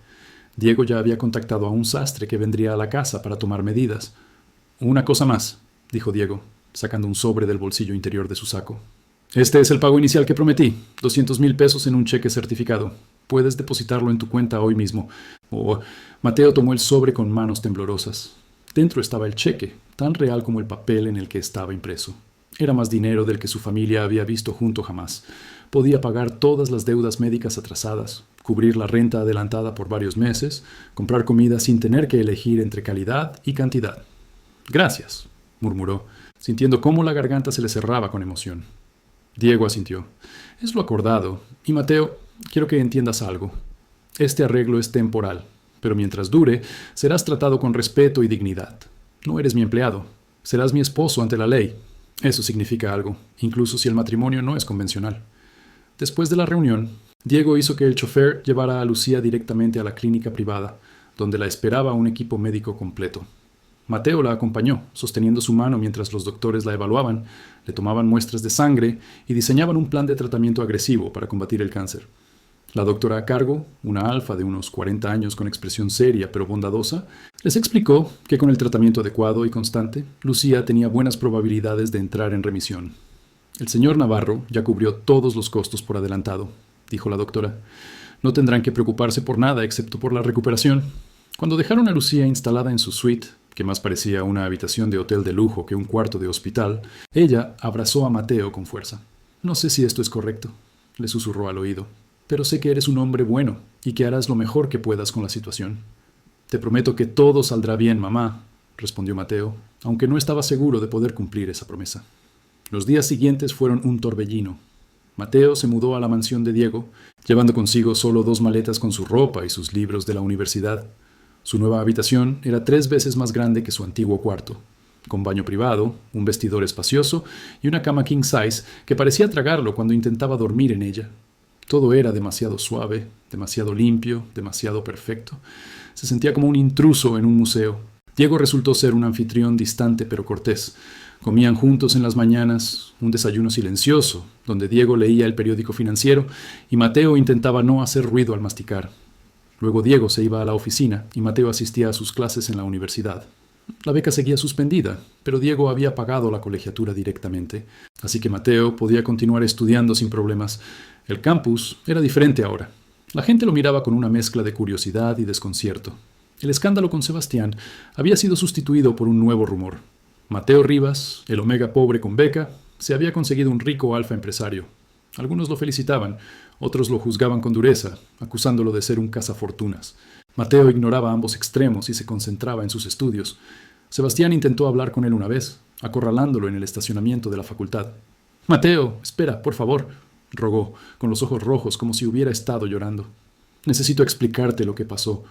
Diego ya había contactado a un sastre que vendría a la casa para tomar medidas. «Una cosa más», dijo Diego, sacando un sobre del bolsillo interior de su saco. «Este es el pago inicial que prometí, 200,000 pesos en un cheque certificado. Puedes depositarlo en tu cuenta hoy mismo». Mateo tomó el sobre con manos temblorosas. Dentro estaba el cheque, tan real como el papel en el que estaba impreso. Era más dinero del que su familia había visto junto jamás. Podía pagar todas las deudas médicas atrasadas, cubrir la renta adelantada por varios meses, comprar comida sin tener que elegir entre calidad y cantidad. «Gracias», murmuró, sintiendo cómo la garganta se le cerraba con emoción. Diego asintió. «Es lo acordado. Y Mateo, quiero que entiendas algo. Este arreglo es temporal, pero mientras dure, serás tratado con respeto y dignidad. No eres mi empleado. Serás mi esposo ante la ley. Eso significa algo, incluso si el matrimonio no es convencional». Después de la reunión, Diego hizo que el chofer llevara a Lucía directamente a la clínica privada, donde la esperaba un equipo médico completo. Mateo la acompañó, sosteniendo su mano mientras los doctores la evaluaban, le tomaban muestras de sangre y diseñaban un plan de tratamiento agresivo para combatir el cáncer. La doctora a cargo, una alfa de unos 40 años con expresión seria pero bondadosa, les explicó que con el tratamiento adecuado y constante, Lucía tenía buenas probabilidades de entrar en remisión. «El señor Navarro ya cubrió todos los costos por adelantado», dijo la doctora. «No tendrán que preocuparse por nada excepto por la recuperación». Cuando dejaron a Lucía instalada en su suite, que más parecía una habitación de hotel de lujo que un cuarto de hospital, ella abrazó a Mateo con fuerza. «No sé si esto es correcto», le susurró al oído, «pero sé que eres un hombre bueno y que harás lo mejor que puedas con la situación». «Te prometo que todo saldrá bien, mamá», respondió Mateo, aunque no estaba seguro de poder cumplir esa promesa. Los días siguientes fueron un torbellino. Mateo se mudó a la mansión de Diego, llevando consigo solo 2 maletas con su ropa y sus libros de la universidad. Su nueva habitación era 3 veces más grande que su antiguo cuarto. con baño privado, un vestidor espacioso y una cama king size que parecía tragarlo cuando intentaba dormir en ella. Todo era demasiado suave, demasiado limpio, demasiado perfecto. Se sentía como un intruso en un museo. Diego resultó ser un anfitrión distante pero cortés. Comían juntos en las mañanas, un desayuno silencioso, donde Diego leía el periódico financiero y Mateo intentaba no hacer ruido al masticar. Luego Diego se iba a la oficina y Mateo asistía a sus clases en la universidad. La beca seguía suspendida, pero Diego había pagado la colegiatura directamente, así que Mateo podía continuar estudiando sin problemas. El campus era diferente ahora. La gente lo miraba con una mezcla de curiosidad y desconcierto. El escándalo con Sebastián había sido sustituido por un nuevo rumor. Mateo Rivas, el omega pobre con beca, se había conseguido un rico alfa empresario. Algunos lo felicitaban, otros lo juzgaban con dureza, acusándolo de ser un cazafortunas. Mateo ignoraba ambos extremos y se concentraba en sus estudios. Sebastián intentó hablar con él una vez, acorralándolo en el estacionamiento de la facultad. «Mateo, espera, por favor», rogó, con los ojos rojos como si hubiera estado llorando. «Necesito explicarte lo que pasó».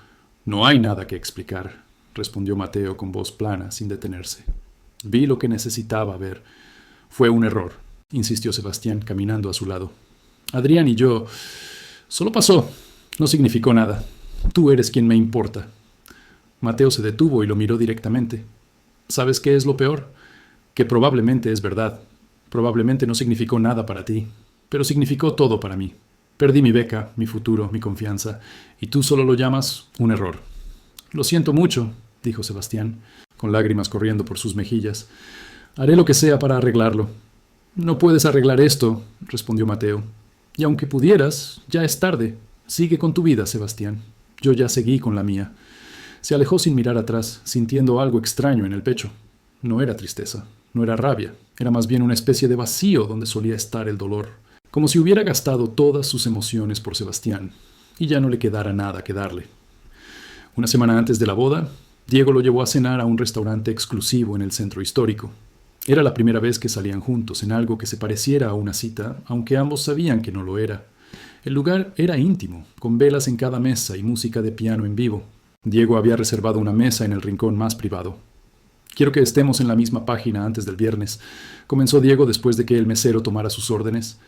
«No hay nada que explicar», respondió Mateo con voz plana, sin detenerse. «Vi lo que necesitaba ver. Fue un error», insistió Sebastián, caminando a su lado. «Adrián y yo... Solo pasó. No significó nada. Tú eres quien me importa». Mateo se detuvo y lo miró directamente. «¿Sabes qué es lo peor? Que probablemente es verdad. Probablemente no significó nada para ti, pero significó todo para mí. Perdí mi beca, mi futuro, mi confianza, y tú solo lo llamas un error». «Lo siento mucho», dijo Sebastián, con lágrimas corriendo por sus mejillas. «Haré lo que sea para arreglarlo». «No puedes arreglar esto», respondió Mateo. «Y aunque pudieras, ya es tarde. Sigue con tu vida, Sebastián. Yo ya seguí con la mía». Se alejó sin mirar atrás, sintiendo algo extraño en el pecho. No era tristeza, no era rabia, era más bien una especie de vacío donde solía estar el dolor, como si hubiera gastado todas sus emociones por Sebastián, y ya no le quedara nada que darle. Una semana antes de la boda, Diego lo llevó a cenar a un restaurante exclusivo en el centro histórico. Era la primera vez que salían juntos en algo que se pareciera a una cita, aunque ambos sabían que no lo era. El lugar era íntimo, con velas en cada mesa y música de piano en vivo. Diego había reservado una mesa en el rincón más privado. «Quiero que estemos en la misma página antes del viernes», comenzó Diego después de que el mesero tomara sus órdenes.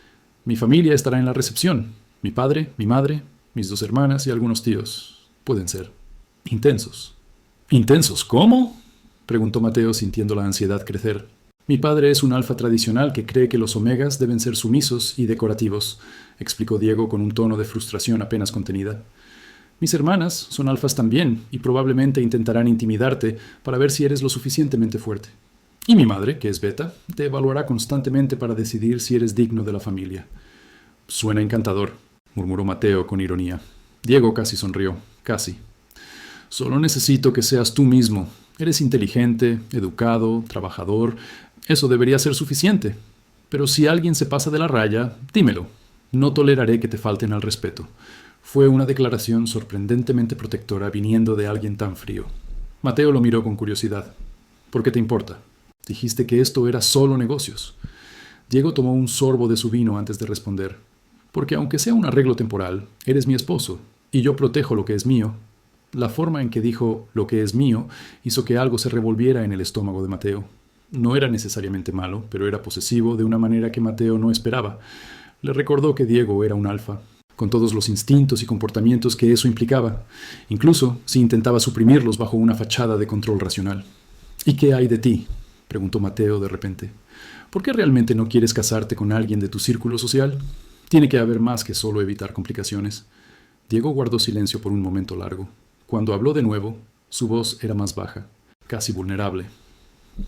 «Mi familia estará en la recepción. Mi padre, mi madre, mis 2 hermanas y algunos tíos. Pueden ser intensos». «¿Intensos cómo?», preguntó Mateo sintiendo la ansiedad crecer. «Mi padre es un alfa tradicional que cree que los omegas deben ser sumisos y decorativos», explicó Diego con un tono de frustración apenas contenida. «Mis hermanas son alfas también y probablemente intentarán intimidarte para ver si eres lo suficientemente fuerte. Y mi madre, que es beta, te evaluará constantemente para decidir si eres digno de la familia». «Suena encantador», murmuró Mateo con ironía. Diego casi sonrió, casi. «Solo necesito que seas tú mismo. Eres inteligente, educado, trabajador. Eso debería ser suficiente. Pero si alguien se pasa de la raya, dímelo. No toleraré que te falten al respeto». Fue una declaración sorprendentemente protectora viniendo de alguien tan frío. Mateo lo miró con curiosidad. «¿Por qué te importa? Dijiste que esto era solo negocios». Diego tomó un sorbo de su vino antes de responder. «Porque aunque sea un arreglo temporal, eres mi esposo, y yo protejo lo que es mío». La forma en que dijo «lo que es mío» hizo que algo se revolviera en el estómago de Mateo. No era necesariamente malo, pero era posesivo de una manera que Mateo no esperaba. Le recordó que Diego era un alfa, con todos los instintos y comportamientos que eso implicaba, incluso si intentaba suprimirlos bajo una fachada de control racional. «¿Y qué hay de ti?», preguntó Mateo de repente. «¿Por qué realmente no quieres casarte con alguien de tu círculo social? Tiene que haber más que solo evitar complicaciones». Diego guardó silencio por un momento largo. Cuando habló de nuevo, su voz era más baja, casi vulnerable.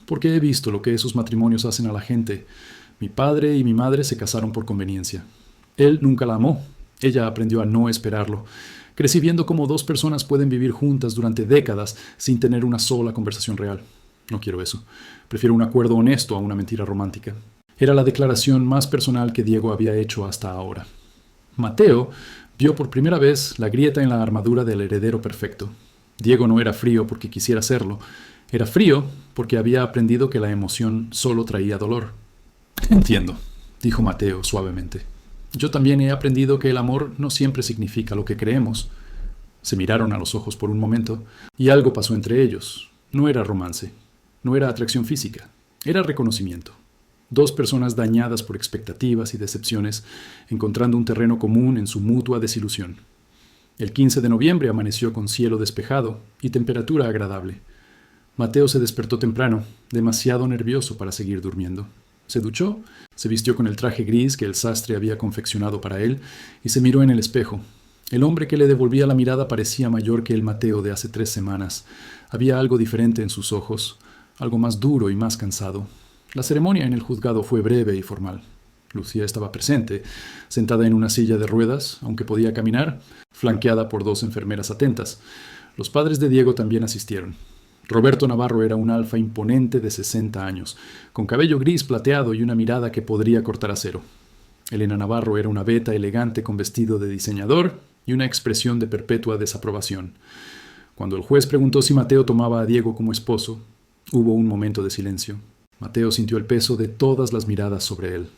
«Porque he visto lo que esos matrimonios hacen a la gente. Mi padre y mi madre se casaron por conveniencia. Él nunca la amó. Ella aprendió a no esperarlo. Crecí viendo cómo 2 personas pueden vivir juntas durante décadas sin tener una sola conversación real. No quiero eso. Prefiero un acuerdo honesto a una mentira romántica». Era la declaración más personal que Diego había hecho hasta ahora. Mateo vio por primera vez la grieta en la armadura del heredero perfecto. Diego no era frío porque quisiera serlo. Era frío porque había aprendido que la emoción solo traía dolor. «Entiendo», dijo Mateo suavemente. «Yo también he aprendido que el amor no siempre significa lo que creemos». Se miraron a los ojos por un momento, y algo pasó entre ellos. No era romance. No era atracción física, era reconocimiento. Dos personas dañadas por expectativas y decepciones, encontrando un terreno común en su mutua desilusión. El 15 de noviembre amaneció con cielo despejado y temperatura agradable. Mateo se despertó temprano, demasiado nervioso para seguir durmiendo. Se duchó, se vistió con el traje gris que el sastre había confeccionado para él y se miró en el espejo. El hombre que le devolvía la mirada parecía mayor que el Mateo de hace 3 semanas. Había algo diferente en sus ojos, algo más duro y más cansado. La ceremonia en el juzgado fue breve y formal. Lucía estaba presente, sentada en una silla de ruedas, aunque podía caminar, flanqueada por 2 enfermeras atentas. Los padres de Diego también asistieron. Roberto Navarro era un alfa imponente de 60 años, con cabello gris plateado y una mirada que podría cortar acero. Elena Navarro era una beta elegante con vestido de diseñador y una expresión de perpetua desaprobación. Cuando el juez preguntó si Mateo tomaba a Diego como esposo, hubo un momento de silencio. Mateo sintió el peso de todas las miradas sobre él.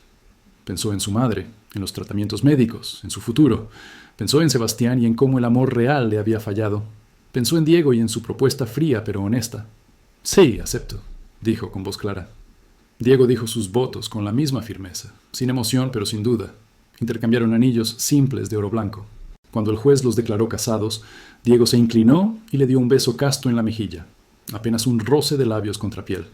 Pensó en su madre, en los tratamientos médicos, en su futuro. Pensó en Sebastián y en cómo el amor real le había fallado. Pensó en Diego y en su propuesta fría pero honesta. Sí, acepto, dijo con voz clara. Diego dijo sus votos con la misma firmeza, sin emoción pero sin duda. Intercambiaron anillos simples de oro blanco. Cuando el juez los declaró casados, Diego se inclinó y le dio un beso casto en la mejilla, apenas un roce de labios contra piel.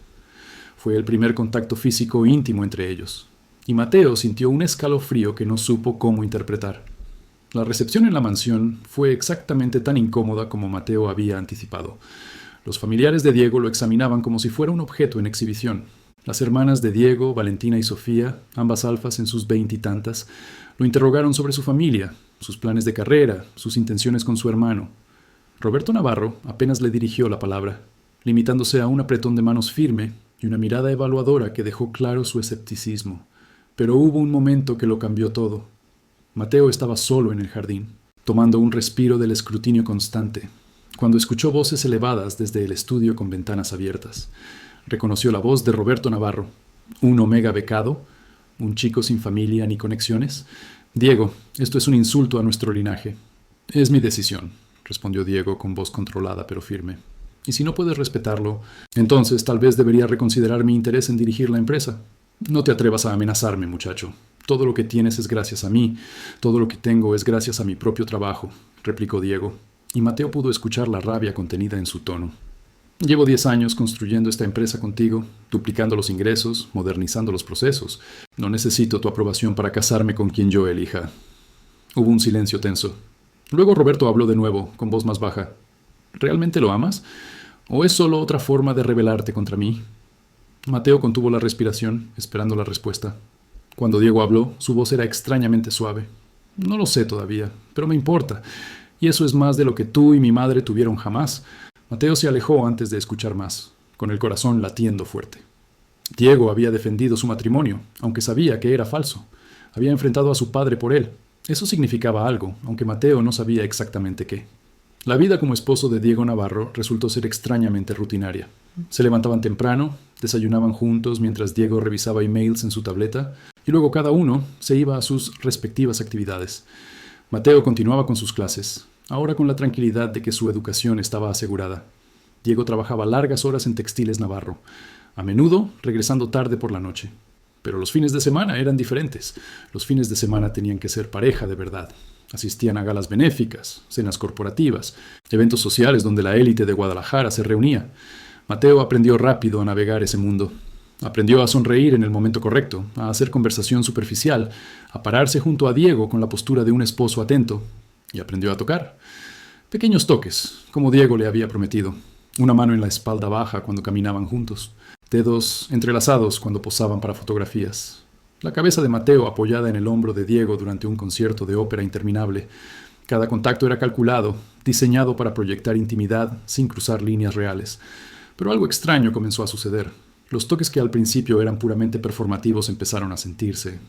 Fue el primer contacto físico íntimo entre ellos, y Mateo sintió un escalofrío que no supo cómo interpretar. La recepción en la mansión fue exactamente tan incómoda como Mateo había anticipado. Los familiares de Diego lo examinaban como si fuera un objeto en exhibición. Las hermanas de Diego, Valentina y Sofía, ambas alfas en sus 20 y tantas, lo interrogaron sobre su familia, sus planes de carrera, sus intenciones con su hermano. Roberto Navarro apenas le dirigió la palabra, limitándose a un apretón de manos firme y una mirada evaluadora que dejó claro su escepticismo. Pero hubo un momento que lo cambió todo. Mateo estaba solo en el jardín, tomando un respiro del escrutinio constante, cuando escuchó voces elevadas desde el estudio con ventanas abiertas. Reconoció la voz de Roberto Navarro, un omega becado, un chico sin familia ni conexiones. Diego, esto es un insulto a nuestro linaje. Es mi decisión, respondió Diego con voz controlada pero firme. Y si no puedes respetarlo, entonces tal vez debería reconsiderar mi interés en dirigir la empresa. No te atrevas a amenazarme, muchacho. Todo lo que tienes es gracias a mí. Todo lo que tengo es gracias a mi propio trabajo, replicó Diego, y Mateo pudo escuchar la rabia contenida en su tono. Llevo 10 años construyendo esta empresa contigo, duplicando los ingresos, modernizando los procesos. No necesito tu aprobación para casarme con quien yo elija. Hubo un silencio tenso. Luego Roberto habló de nuevo, con voz más baja. ¿Realmente lo amas? ¿O es solo otra forma de rebelarte contra mí? Mateo contuvo la respiración, esperando la respuesta. Cuando Diego habló, su voz era extrañamente suave. No lo sé todavía, pero me importa. Y eso es más de lo que tú y mi madre tuvieron jamás. Mateo se alejó antes de escuchar más, con el corazón latiendo fuerte. Diego había defendido su matrimonio, aunque sabía que era falso. Había enfrentado a su padre por él. Eso significaba algo, aunque Mateo no sabía exactamente qué. La vida como esposo de Diego Navarro resultó ser extrañamente rutinaria. Se levantaban temprano, desayunaban juntos mientras Diego revisaba emails en su tableta, y luego cada uno se iba a sus respectivas actividades. Mateo continuaba con sus clases, ahora con la tranquilidad de que su educación estaba asegurada. Diego trabajaba largas horas en Textiles Navarro, a menudo regresando tarde por la noche. Pero los fines de semana eran diferentes. Los fines de semana tenían que ser pareja de verdad. Asistían a galas benéficas, cenas corporativas, eventos sociales donde la élite de Guadalajara se reunía. Mateo aprendió rápido a navegar ese mundo. Aprendió a sonreír en el momento correcto, a hacer conversación superficial, a pararse junto a Diego con la postura de un esposo atento. Y aprendió a tocar. Pequeños toques, como Diego le había prometido. Una mano en la espalda baja cuando caminaban juntos. Dedos entrelazados cuando posaban para fotografías. La cabeza de Mateo apoyada en el hombro de Diego durante un concierto de ópera interminable. Cada contacto era calculado, diseñado para proyectar intimidad sin cruzar líneas reales. Pero algo extraño comenzó a suceder. Los toques que al principio eran puramente performativos empezaron a sentirse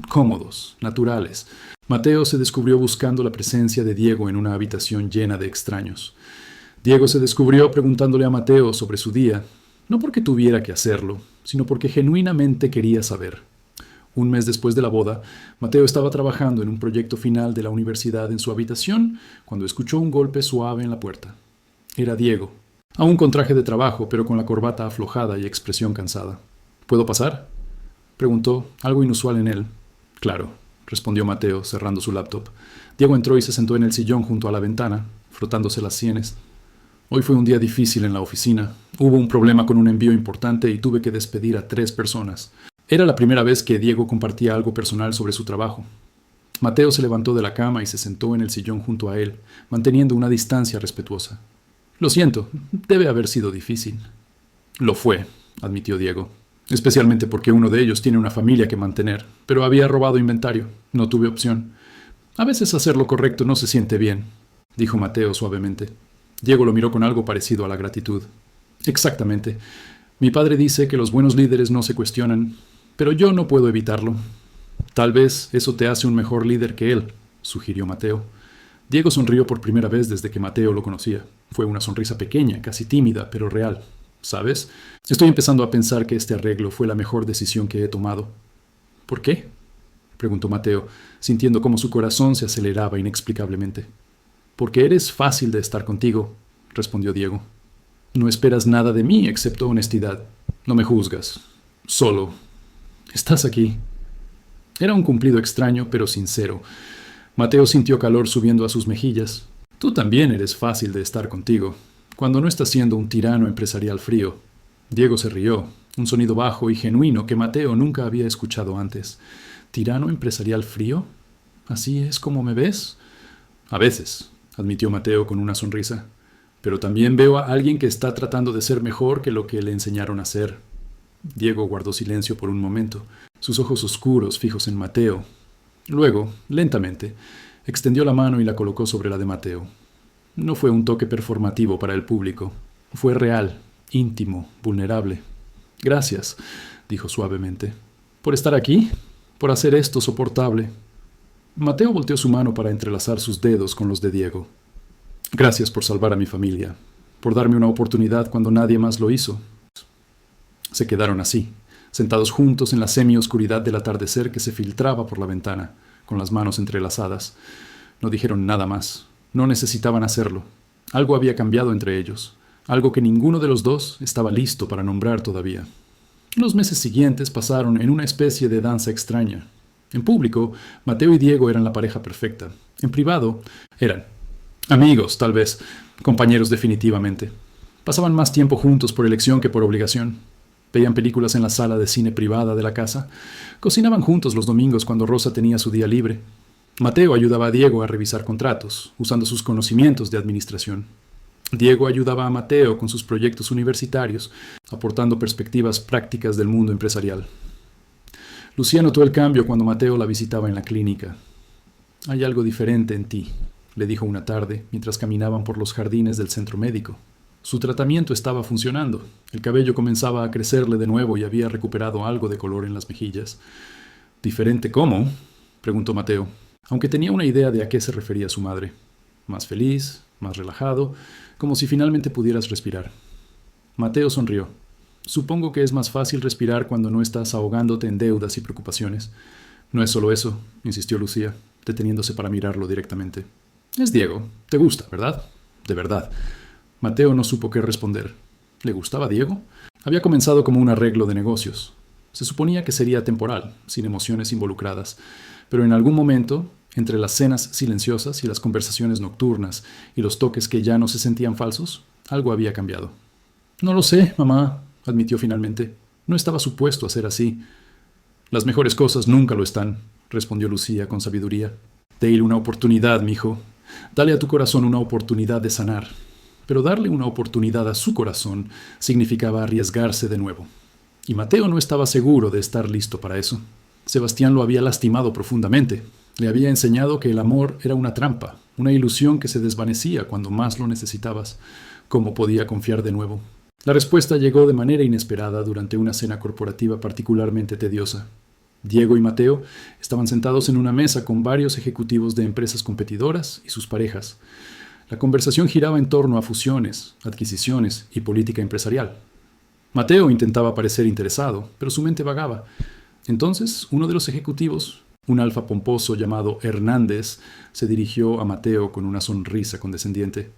cómodos, naturales. Mateo se descubrió buscando la presencia de Diego en una habitación llena de extraños. Diego se descubrió preguntándole a Mateo sobre su día, no porque tuviera que hacerlo, sino porque genuinamente quería saber. Un mes después de la boda, Mateo estaba trabajando en un proyecto final de la universidad en su habitación cuando escuchó un golpe suave en la puerta. Era Diego. Aún con traje de trabajo, pero con la corbata aflojada y expresión cansada. ¿Puedo pasar?, preguntó, algo inusual en él. Claro, respondió Mateo, cerrando su laptop. Diego entró y se sentó en el sillón junto a la ventana, frotándose las sienes. Hoy fue un día difícil en la oficina. Hubo un problema con un envío importante y tuve que despedir a 3 personas. Era la primera vez que Diego compartía algo personal sobre su trabajo. Mateo se levantó de la cama y se sentó en el sillón junto a él, manteniendo una distancia respetuosa. Lo siento, debe haber sido difícil. Lo fue, admitió Diego. Especialmente porque uno de ellos tiene una familia que mantener, pero había robado inventario. No tuve opción. A veces hacer lo correcto no se siente bien, dijo Mateo suavemente. Diego lo miró con algo parecido a la gratitud. Exactamente. Mi padre dice que los buenos líderes no se cuestionan, pero yo no puedo evitarlo. Tal vez eso te hace un mejor líder que él, sugirió Mateo. Diego sonrió por primera vez desde que Mateo lo conocía. Fue una sonrisa pequeña, casi tímida, pero real. ¿Sabes? Estoy empezando a pensar que este arreglo fue la mejor decisión que he tomado. ¿Por qué?, preguntó Mateo, sintiendo cómo su corazón se aceleraba inexplicablemente. Porque eres fácil de estar contigo, respondió Diego. No esperas nada de mí excepto honestidad. No me juzgas. Solo. Estás aquí. Era un cumplido extraño, pero sincero. Mateo sintió calor subiendo a sus mejillas. Tú también eres fácil de estar contigo, cuando no estás siendo un tirano empresarial frío. Diego se rió, un sonido bajo y genuino que Mateo nunca había escuchado antes. ¿Tirano empresarial frío? ¿Así es como me ves? A veces, admitió Mateo con una sonrisa. Pero también veo a alguien que está tratando de ser mejor que lo que le enseñaron a ser. Diego guardó silencio por un momento, sus ojos oscuros fijos en Mateo. Luego, lentamente, extendió la mano y la colocó sobre la de Mateo. No fue un toque performativo para el público. Fue real, íntimo, vulnerable. Gracias, dijo suavemente. ¿Por estar aquí? ¿Por hacer esto soportable? Mateo volteó su mano para entrelazar sus dedos con los de Diego. Gracias por salvar a mi familia, por darme una oportunidad cuando nadie más lo hizo. Se quedaron así, sentados juntos en la semioscuridad del atardecer que se filtraba por la ventana, con las manos entrelazadas. No dijeron nada más. No necesitaban hacerlo. Algo había cambiado entre ellos, algo que ninguno de los dos estaba listo para nombrar todavía. Los meses siguientes pasaron en una especie de danza extraña. En público, Mateo y Diego eran la pareja perfecta. En privado, eran amigos, tal vez, compañeros definitivamente. Pasaban más tiempo juntos por elección que por obligación. Veían películas en la sala de cine privada de la casa. Cocinaban juntos los domingos cuando Rosa tenía su día libre. Mateo ayudaba a Diego a revisar contratos, usando sus conocimientos de administración. Diego ayudaba a Mateo con sus proyectos universitarios, aportando perspectivas prácticas del mundo empresarial. Lucía notó el cambio cuando Mateo la visitaba en la clínica. Hay algo diferente en ti, le dijo una tarde mientras caminaban por los jardines del centro médico. Su tratamiento estaba funcionando. El cabello comenzaba a crecerle de nuevo y había recuperado algo de color en las mejillas. ¿Diferente cómo?, preguntó Mateo, aunque tenía una idea de a qué se refería su madre. Más feliz, más relajado, como si finalmente pudieras respirar. Mateo sonrió. Supongo que es más fácil respirar cuando no estás ahogándote en deudas y preocupaciones. No es solo eso, insistió Lucía, deteniéndose para mirarlo directamente. Es Diego. Te gusta, ¿verdad? De verdad. Mateo no supo qué responder. ¿Le gustaba Diego? Había comenzado como un arreglo de negocios. Se suponía que sería temporal, sin emociones involucradas, pero en algún momento, entre las cenas silenciosas y las conversaciones nocturnas y los toques que ya no se sentían falsos, algo había cambiado. No lo sé, mamá, admitió finalmente. No estaba supuesto a ser así. Las mejores cosas nunca lo están, respondió Lucía con sabiduría. Dale una oportunidad, mijo. Dale a tu corazón una oportunidad de sanar. Pero darle una oportunidad a su corazón significaba arriesgarse de nuevo. Y Mateo no estaba seguro de estar listo para eso. Sebastián lo había lastimado profundamente. Le había enseñado que el amor era una trampa, una ilusión que se desvanecía cuando más lo necesitabas. ¿Cómo podía confiar de nuevo? La respuesta llegó de manera inesperada durante una cena corporativa particularmente tediosa. Diego y Mateo estaban sentados en una mesa con varios ejecutivos de empresas competidoras y sus parejas. La conversación giraba en torno a fusiones, adquisiciones y política empresarial. Mateo intentaba parecer interesado, pero su mente vagaba. Entonces, uno de los ejecutivos, un alfa pomposo llamado Hernández, se dirigió a Mateo con una sonrisa condescendiente.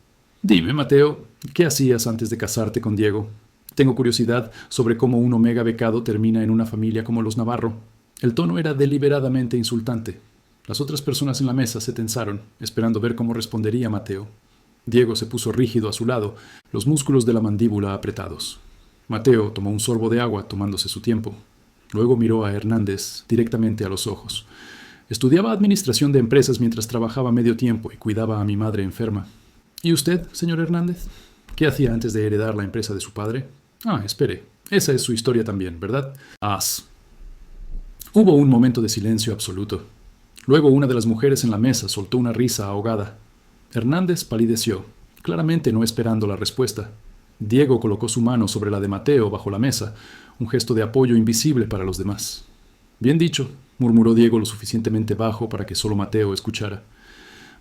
Dime, Mateo, ¿qué hacías antes de casarte con Diego? Tengo curiosidad sobre cómo un Omega becado termina en una familia como los Navarro. El tono era deliberadamente insultante. Las otras personas en la mesa se tensaron, esperando ver cómo respondería Mateo. Diego se puso rígido a su lado, los músculos de la mandíbula apretados. Mateo tomó un sorbo de agua, tomándose su tiempo. Luego miró a Hernández directamente a los ojos. Estudiaba administración de empresas mientras trabajaba medio tiempo y cuidaba a mi madre enferma. ¿Y usted, señor Hernández? ¿Qué hacía antes de heredar la empresa de su padre? Ah, espere. Esa es su historia también, ¿verdad? Hubo un momento de silencio absoluto. Luego una de las mujeres en la mesa soltó una risa ahogada. Hernández palideció, claramente no esperando la respuesta. Diego colocó su mano sobre la de Mateo bajo la mesa, un gesto de apoyo invisible para los demás. Bien dicho, murmuró Diego lo suficientemente bajo para que solo Mateo escuchara.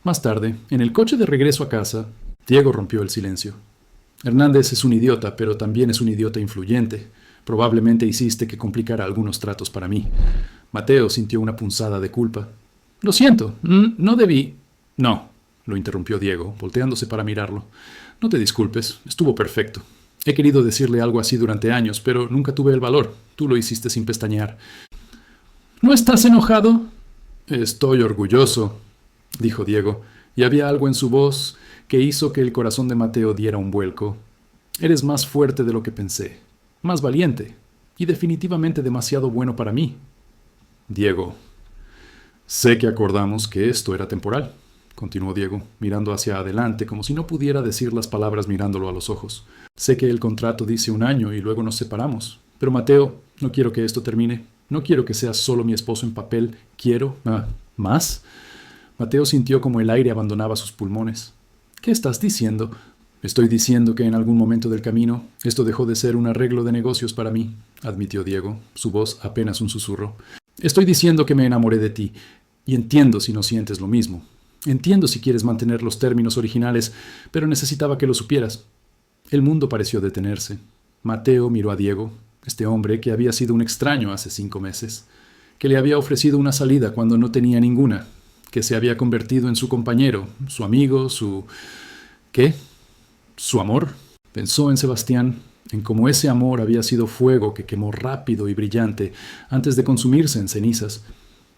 Más tarde, en el coche de regreso a casa, Diego rompió el silencio. Hernández es un idiota, pero también es un idiota influyente. Probablemente hiciste que complicara algunos tratos para mí. Mateo sintió una punzada de culpa. Lo siento, no debí. No, lo interrumpió Diego, volteándose para mirarlo. No te disculpes, estuvo perfecto. He querido decirle algo así durante años, pero nunca tuve el valor. Tú lo hiciste sin pestañear. ¿No estás enojado? Estoy orgulloso, dijo Diego, y había algo en su voz que hizo que el corazón de Mateo diera un vuelco. Eres más fuerte de lo que pensé, más valiente, y definitivamente demasiado bueno para mí. Diego, sé que acordamos que esto era temporal, continuó Diego, mirando hacia adelante como si no pudiera decir las palabras mirándolo a los ojos. Sé que el contrato dice 1 año y luego nos separamos, pero Mateo, no quiero que esto termine. No quiero que seas solo mi esposo en papel. Quiero... ¿Más? Mateo sintió como el aire abandonaba sus pulmones. ¿Qué estás diciendo? Estoy diciendo que en algún momento del camino esto dejó de ser un arreglo de negocios para mí, admitió Diego, su voz apenas un susurro. Estoy diciendo que me enamoré de ti, y entiendo si no sientes lo mismo. Entiendo si quieres mantener los términos originales, pero necesitaba que lo supieras. El mundo pareció detenerse. Mateo miró a Diego, este hombre que había sido un extraño hace 5 meses, que le había ofrecido una salida cuando no tenía ninguna, que se había convertido en su compañero, su amigo, su... ¿Qué? ¿Su amor? Pensó en Sebastián, en cómo ese amor había sido fuego que quemó rápido y brillante antes de consumirse en cenizas.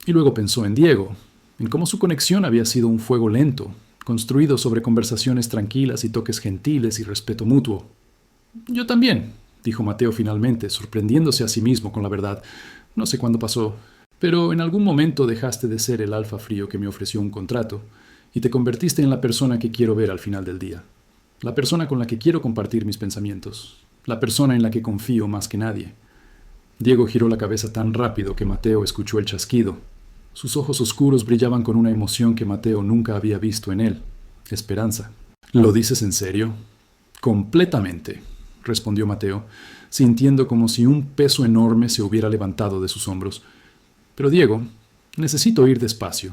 Y luego pensó en Diego, en cómo su conexión había sido un fuego lento, construido sobre conversaciones tranquilas y toques gentiles y respeto mutuo. Yo también, dijo Mateo finalmente, sorprendiéndose a sí mismo con la verdad. No sé cuándo pasó, pero en algún momento dejaste de ser el alfa frío que me ofreció un contrato y te convertiste en la persona que quiero ver al final del día. La persona con la que quiero compartir mis pensamientos. La persona en la que confío más que nadie. Diego giró la cabeza tan rápido que Mateo escuchó el chasquido. Sus ojos oscuros brillaban con una emoción que Mateo nunca había visto en él. Esperanza. ¿Lo dices en serio? Completamente, respondió Mateo, sintiendo como si un peso enorme se hubiera levantado de sus hombros. Pero Diego, necesito ir despacio.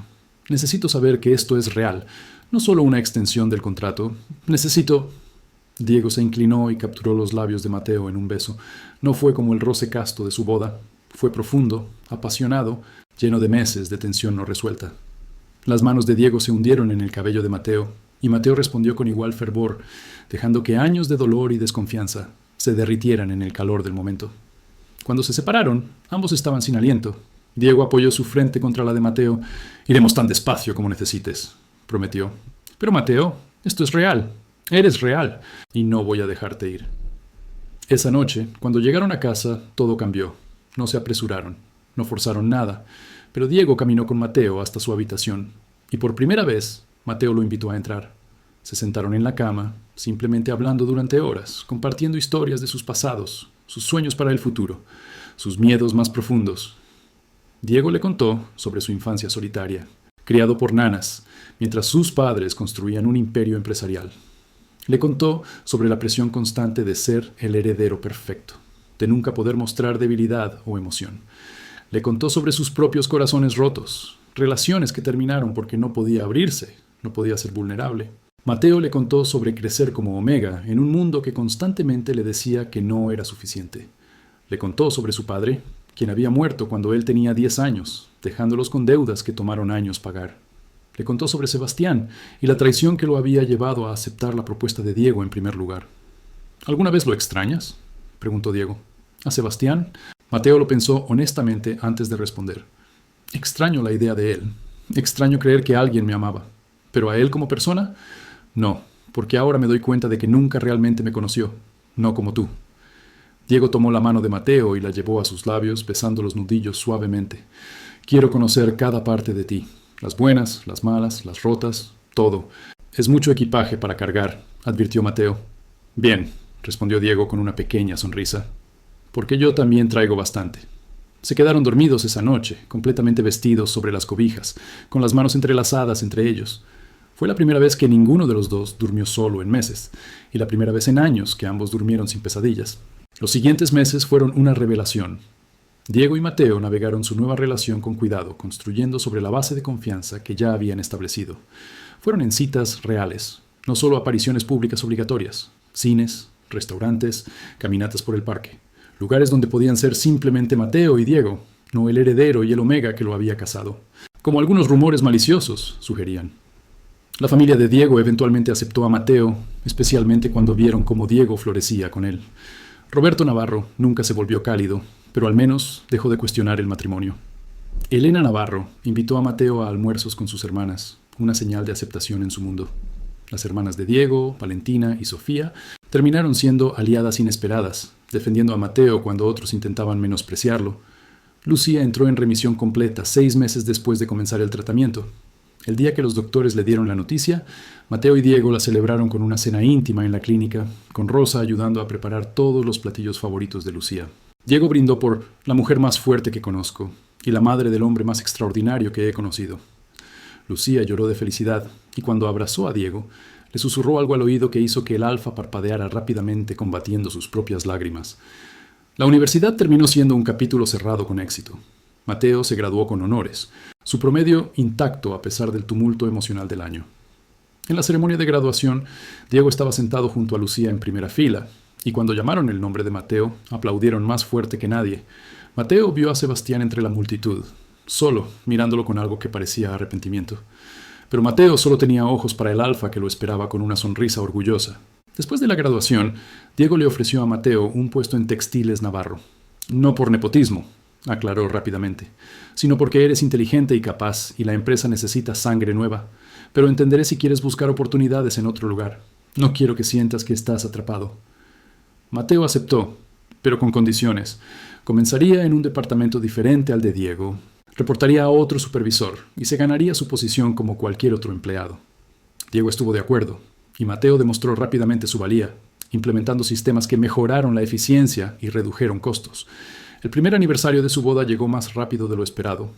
Necesito saber que esto es real, no solo una extensión del contrato. Necesito... Diego se inclinó y capturó los labios de Mateo en un beso. No fue como el roce casto de su boda. Fue profundo, apasionado, lleno de meses de tensión no resuelta. Las manos de Diego se hundieron en el cabello de Mateo, y Mateo respondió con igual fervor, dejando que años de dolor y desconfianza se derritieran en el calor del momento. Cuando se separaron, ambos estaban sin aliento. Diego apoyó su frente contra la de Mateo. «Iremos tan despacio como necesites», prometió. «Pero Mateo, esto es real. Eres real, y no voy a dejarte ir». Esa noche, cuando llegaron a casa, todo cambió. No se apresuraron, no forzaron nada, pero Diego caminó con Mateo hasta su habitación, y por primera vez, Mateo lo invitó a entrar. Se sentaron en la cama, simplemente hablando durante horas, compartiendo historias de sus pasados, sus sueños para el futuro, sus miedos más profundos. Diego le contó sobre su infancia solitaria, criado por nanas, mientras sus padres construían un imperio empresarial. Le contó sobre la presión constante de ser el heredero perfecto, de nunca poder mostrar debilidad o emoción. Le contó sobre sus propios corazones rotos, relaciones que terminaron porque no podía abrirse, no podía ser vulnerable. Mateo le contó sobre crecer como Omega en un mundo que constantemente le decía que no era suficiente. Le contó sobre su padre, quien había muerto cuando él tenía 10 años, dejándolos con deudas que tomaron años pagar. Le contó sobre Sebastián y la traición que lo había llevado a aceptar la propuesta de Diego en primer lugar. ¿Alguna vez lo extrañas?, preguntó Diego. ¿A Sebastián? Mateo lo pensó honestamente antes de responder. Extraño la idea de él. Extraño creer que alguien me amaba. ¿Pero a él como persona? No, porque ahora me doy cuenta de que nunca realmente me conoció. No como tú. Diego tomó la mano de Mateo y la llevó a sus labios, besando los nudillos suavemente. Quiero conocer cada parte de ti. Las buenas, las malas, las rotas, todo. Es mucho equipaje para cargar, advirtió Mateo. Bien, respondió Diego con una pequeña sonrisa. Porque yo también traigo bastante. Se quedaron dormidos esa noche, completamente vestidos sobre las cobijas, con las manos entrelazadas entre ellos. Fue la primera vez que ninguno de los dos durmió solo en meses, y la primera vez en años que ambos durmieron sin pesadillas. Los siguientes meses fueron una revelación. Diego y Mateo navegaron su nueva relación con cuidado, construyendo sobre la base de confianza que ya habían establecido. Fueron en citas reales, no solo apariciones públicas obligatorias, cines, restaurantes, caminatas por el parque. Lugares donde podían ser simplemente Mateo y Diego, no el heredero y el Omega que lo había casado. Como algunos rumores maliciosos sugerían. La familia de Diego eventualmente aceptó a Mateo, especialmente cuando vieron cómo Diego florecía con él. Roberto Navarro nunca se volvió cálido, pero al menos dejó de cuestionar el matrimonio. Elena Navarro invitó a Mateo a almuerzos con sus hermanas, una señal de aceptación en su mundo. Las hermanas de Diego, Valentina y Sofía terminaron siendo aliadas inesperadas, defendiendo a Mateo cuando otros intentaban menospreciarlo. Lucía entró en remisión completa 6 meses después de comenzar el tratamiento. El día que los doctores le dieron la noticia, Mateo y Diego la celebraron con una cena íntima en la clínica, con Rosa ayudando a preparar todos los platillos favoritos de Lucía. Diego brindó por la mujer más fuerte que conozco y la madre del hombre más extraordinario que he conocido. Lucía lloró de felicidad y cuando abrazó a Diego, le susurró algo al oído que hizo que el alfa parpadeara rápidamente combatiendo sus propias lágrimas. La universidad terminó siendo un capítulo cerrado con éxito. Mateo se graduó con honores, su promedio intacto a pesar del tumulto emocional del año. En la ceremonia de graduación, Diego estaba sentado junto a Lucía en primera fila, y cuando llamaron el nombre de Mateo, aplaudieron más fuerte que nadie. Mateo vio a Sebastián entre la multitud, solo, mirándolo con algo que parecía arrepentimiento. Pero Mateo solo tenía ojos para el alfa que lo esperaba con una sonrisa orgullosa. Después de la graduación, Diego le ofreció a Mateo un puesto en Textiles Navarro. No por nepotismo, aclaró rápidamente, sino porque eres inteligente y capaz y la empresa necesita sangre nueva. Pero entenderé si quieres buscar oportunidades en otro lugar. No quiero que sientas que estás atrapado. Mateo aceptó, pero con condiciones. Comenzaría en un departamento diferente al de Diego, reportaría a otro supervisor y se ganaría su posición como cualquier otro empleado. Diego estuvo de acuerdo, y Mateo demostró rápidamente su valía, implementando sistemas que mejoraron la eficiencia y redujeron costos. El primer aniversario de su boda llegó más rápido de lo esperado.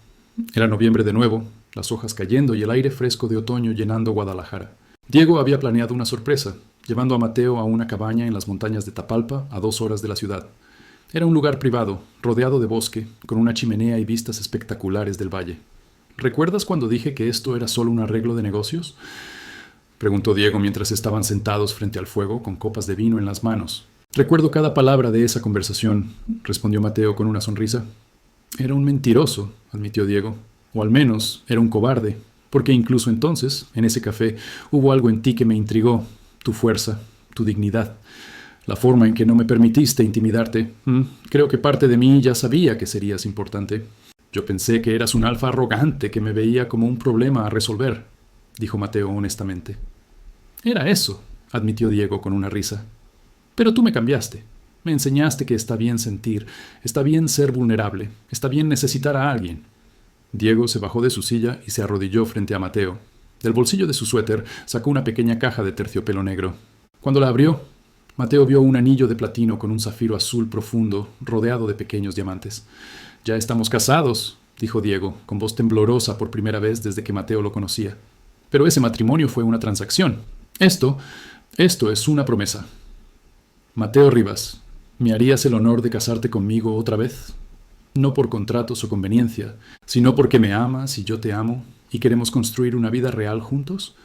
Era noviembre de nuevo, las hojas cayendo y el aire fresco de otoño llenando Guadalajara. Diego había planeado una sorpresa, llevando a Mateo a una cabaña en las montañas de Tapalpa, a 2 horas de la ciudad. Era un lugar privado, rodeado de bosque, con una chimenea y vistas espectaculares del valle. ¿Recuerdas cuando dije que esto era solo un arreglo de negocios?, preguntó Diego mientras estaban sentados frente al fuego con copas de vino en las manos. Recuerdo cada palabra de esa conversación, respondió Mateo con una sonrisa. Era un mentiroso, admitió Diego, o al menos era un cobarde, porque incluso entonces, en ese café, hubo algo en ti que me intrigó, tu fuerza, tu dignidad. La forma en que no me permitiste intimidarte. Creo que parte de mí ya sabía que serías importante. Yo pensé que eras un alfa arrogante que me veía como un problema a resolver, dijo Mateo honestamente. Era eso, admitió Diego con una risa. Pero tú me cambiaste. Me enseñaste que está bien sentir, está bien ser vulnerable, está bien necesitar a alguien. Diego se bajó de su silla y se arrodilló frente a Mateo. Del bolsillo de su suéter sacó una pequeña caja de terciopelo negro. Cuando la abrió, Mateo vio un anillo de platino con un zafiro azul profundo, rodeado de pequeños diamantes. «Ya estamos casados», dijo Diego, con voz temblorosa por primera vez desde que Mateo lo conocía. «Pero ese matrimonio fue una transacción. Esto es una promesa». «Mateo Rivas, ¿me harías el honor de casarte conmigo otra vez? No por contratos o conveniencia, sino porque me amas y yo te amo y queremos construir una vida real juntos».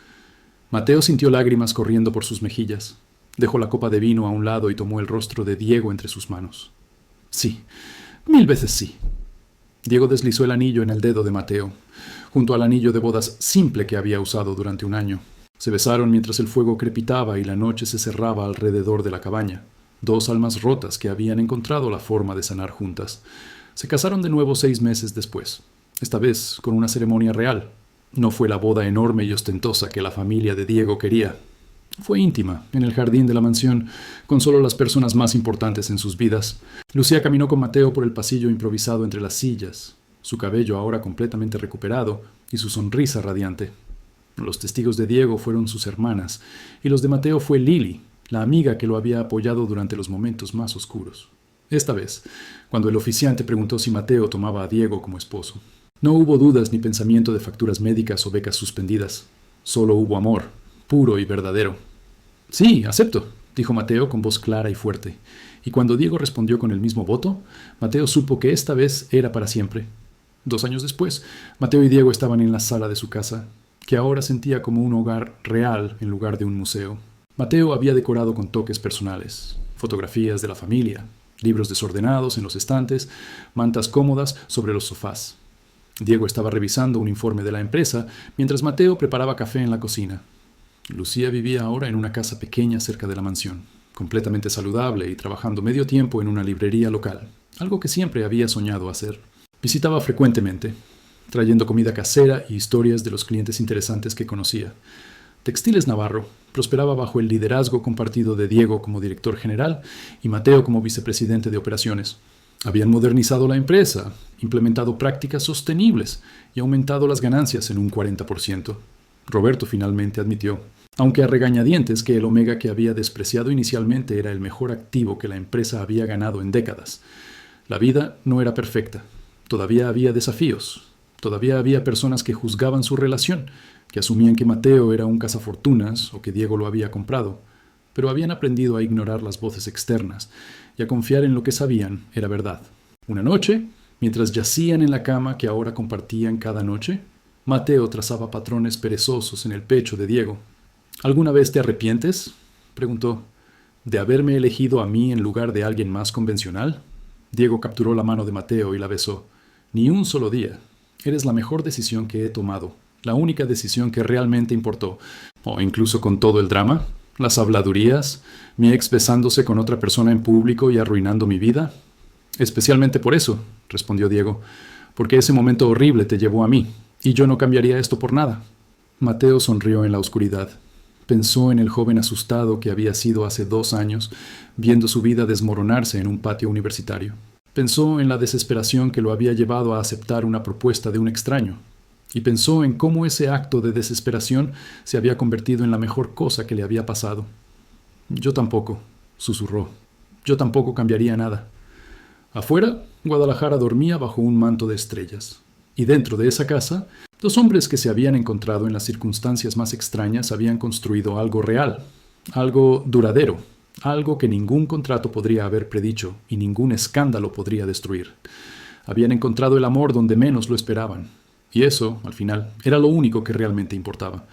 Mateo sintió lágrimas corriendo por sus mejillas. Dejó la copa de vino a un lado y tomó el rostro de Diego entre sus manos. «Sí, 1000 veces sí». Diego deslizó el anillo en el dedo de Mateo, junto al anillo de bodas simple que había usado durante un año. Se besaron mientras el fuego crepitaba y la noche se cerraba alrededor de la cabaña. Dos almas rotas que habían encontrado la forma de sanar juntas. Se casaron de nuevo 6 meses después, esta vez con una ceremonia real. No fue la boda enorme y ostentosa que la familia de Diego quería. Fue íntima, en el jardín de la mansión, con solo las personas más importantes en sus vidas. Lucía caminó con Mateo por el pasillo improvisado entre las sillas, su cabello ahora completamente recuperado y su sonrisa radiante. Los testigos de Diego fueron sus hermanas, y los de Mateo fue Lily, la amiga que lo había apoyado durante los momentos más oscuros. Esta vez, cuando el oficiante preguntó si Mateo tomaba a Diego como esposo. No hubo dudas ni pensamiento de facturas médicas o becas suspendidas. Solo hubo amor, puro y verdadero. Sí, acepto, dijo Mateo con voz clara y fuerte. Y cuando Diego respondió con el mismo voto, Mateo supo que esta vez era para siempre. 2 años después, Mateo y Diego estaban en la sala de su casa, que ahora sentía como un hogar real en lugar de un museo. Mateo había decorado con toques personales, fotografías de la familia, libros desordenados en los estantes, mantas cómodas sobre los sofás. Diego estaba revisando un informe de la empresa, mientras Mateo preparaba café en la cocina. Lucía vivía ahora en una casa pequeña cerca de la mansión, completamente saludable y trabajando medio tiempo en una librería local, algo que siempre había soñado hacer. Visitaba frecuentemente, trayendo comida casera y historias de los clientes interesantes que conocía. Textiles Navarro prosperaba bajo el liderazgo compartido de Diego como director general y Mateo como vicepresidente de operaciones. Habían modernizado la empresa, implementado prácticas sostenibles y aumentado las ganancias en un 40%. Roberto finalmente admitió, aunque a regañadientes, que el Omega que había despreciado inicialmente era el mejor activo que la empresa había ganado en décadas. La vida no era perfecta. Todavía había desafíos. Todavía había personas que juzgaban su relación, que asumían que Mateo era un cazafortunas o que Diego lo había comprado, pero habían aprendido a ignorar las voces externas y a confiar en lo que sabían era verdad. Una noche, mientras yacían en la cama que ahora compartían cada noche, Mateo trazaba patrones perezosos en el pecho de Diego. ¿Alguna vez te arrepientes?, preguntó, ¿de haberme elegido a mí en lugar de alguien más convencional? Diego capturó la mano de Mateo y la besó. Ni un solo día. Eres la mejor decisión que he tomado, la única decisión que realmente importó. O incluso con todo el drama, las habladurías, mi ex besándose con otra persona en público y arruinando mi vida. Especialmente por eso, respondió Diego, porque ese momento horrible te llevó a mí, y yo no cambiaría esto por nada. Mateo sonrió en la oscuridad. Pensó en el joven asustado que había sido hace 2 años, viendo su vida desmoronarse en un patio universitario. Pensó en la desesperación que lo había llevado a aceptar una propuesta de un extraño. Y pensó en cómo ese acto de desesperación se había convertido en la mejor cosa que le había pasado. Yo tampoco, susurró. Yo tampoco cambiaría nada. Afuera, Guadalajara dormía bajo un manto de estrellas. Y dentro de esa casa, 2 hombres que se habían encontrado en las circunstancias más extrañas habían construido algo real, algo duradero, algo que ningún contrato podría haber predicho y ningún escándalo podría destruir. Habían encontrado el amor donde menos lo esperaban. Y eso, al final, era lo único que realmente importaba.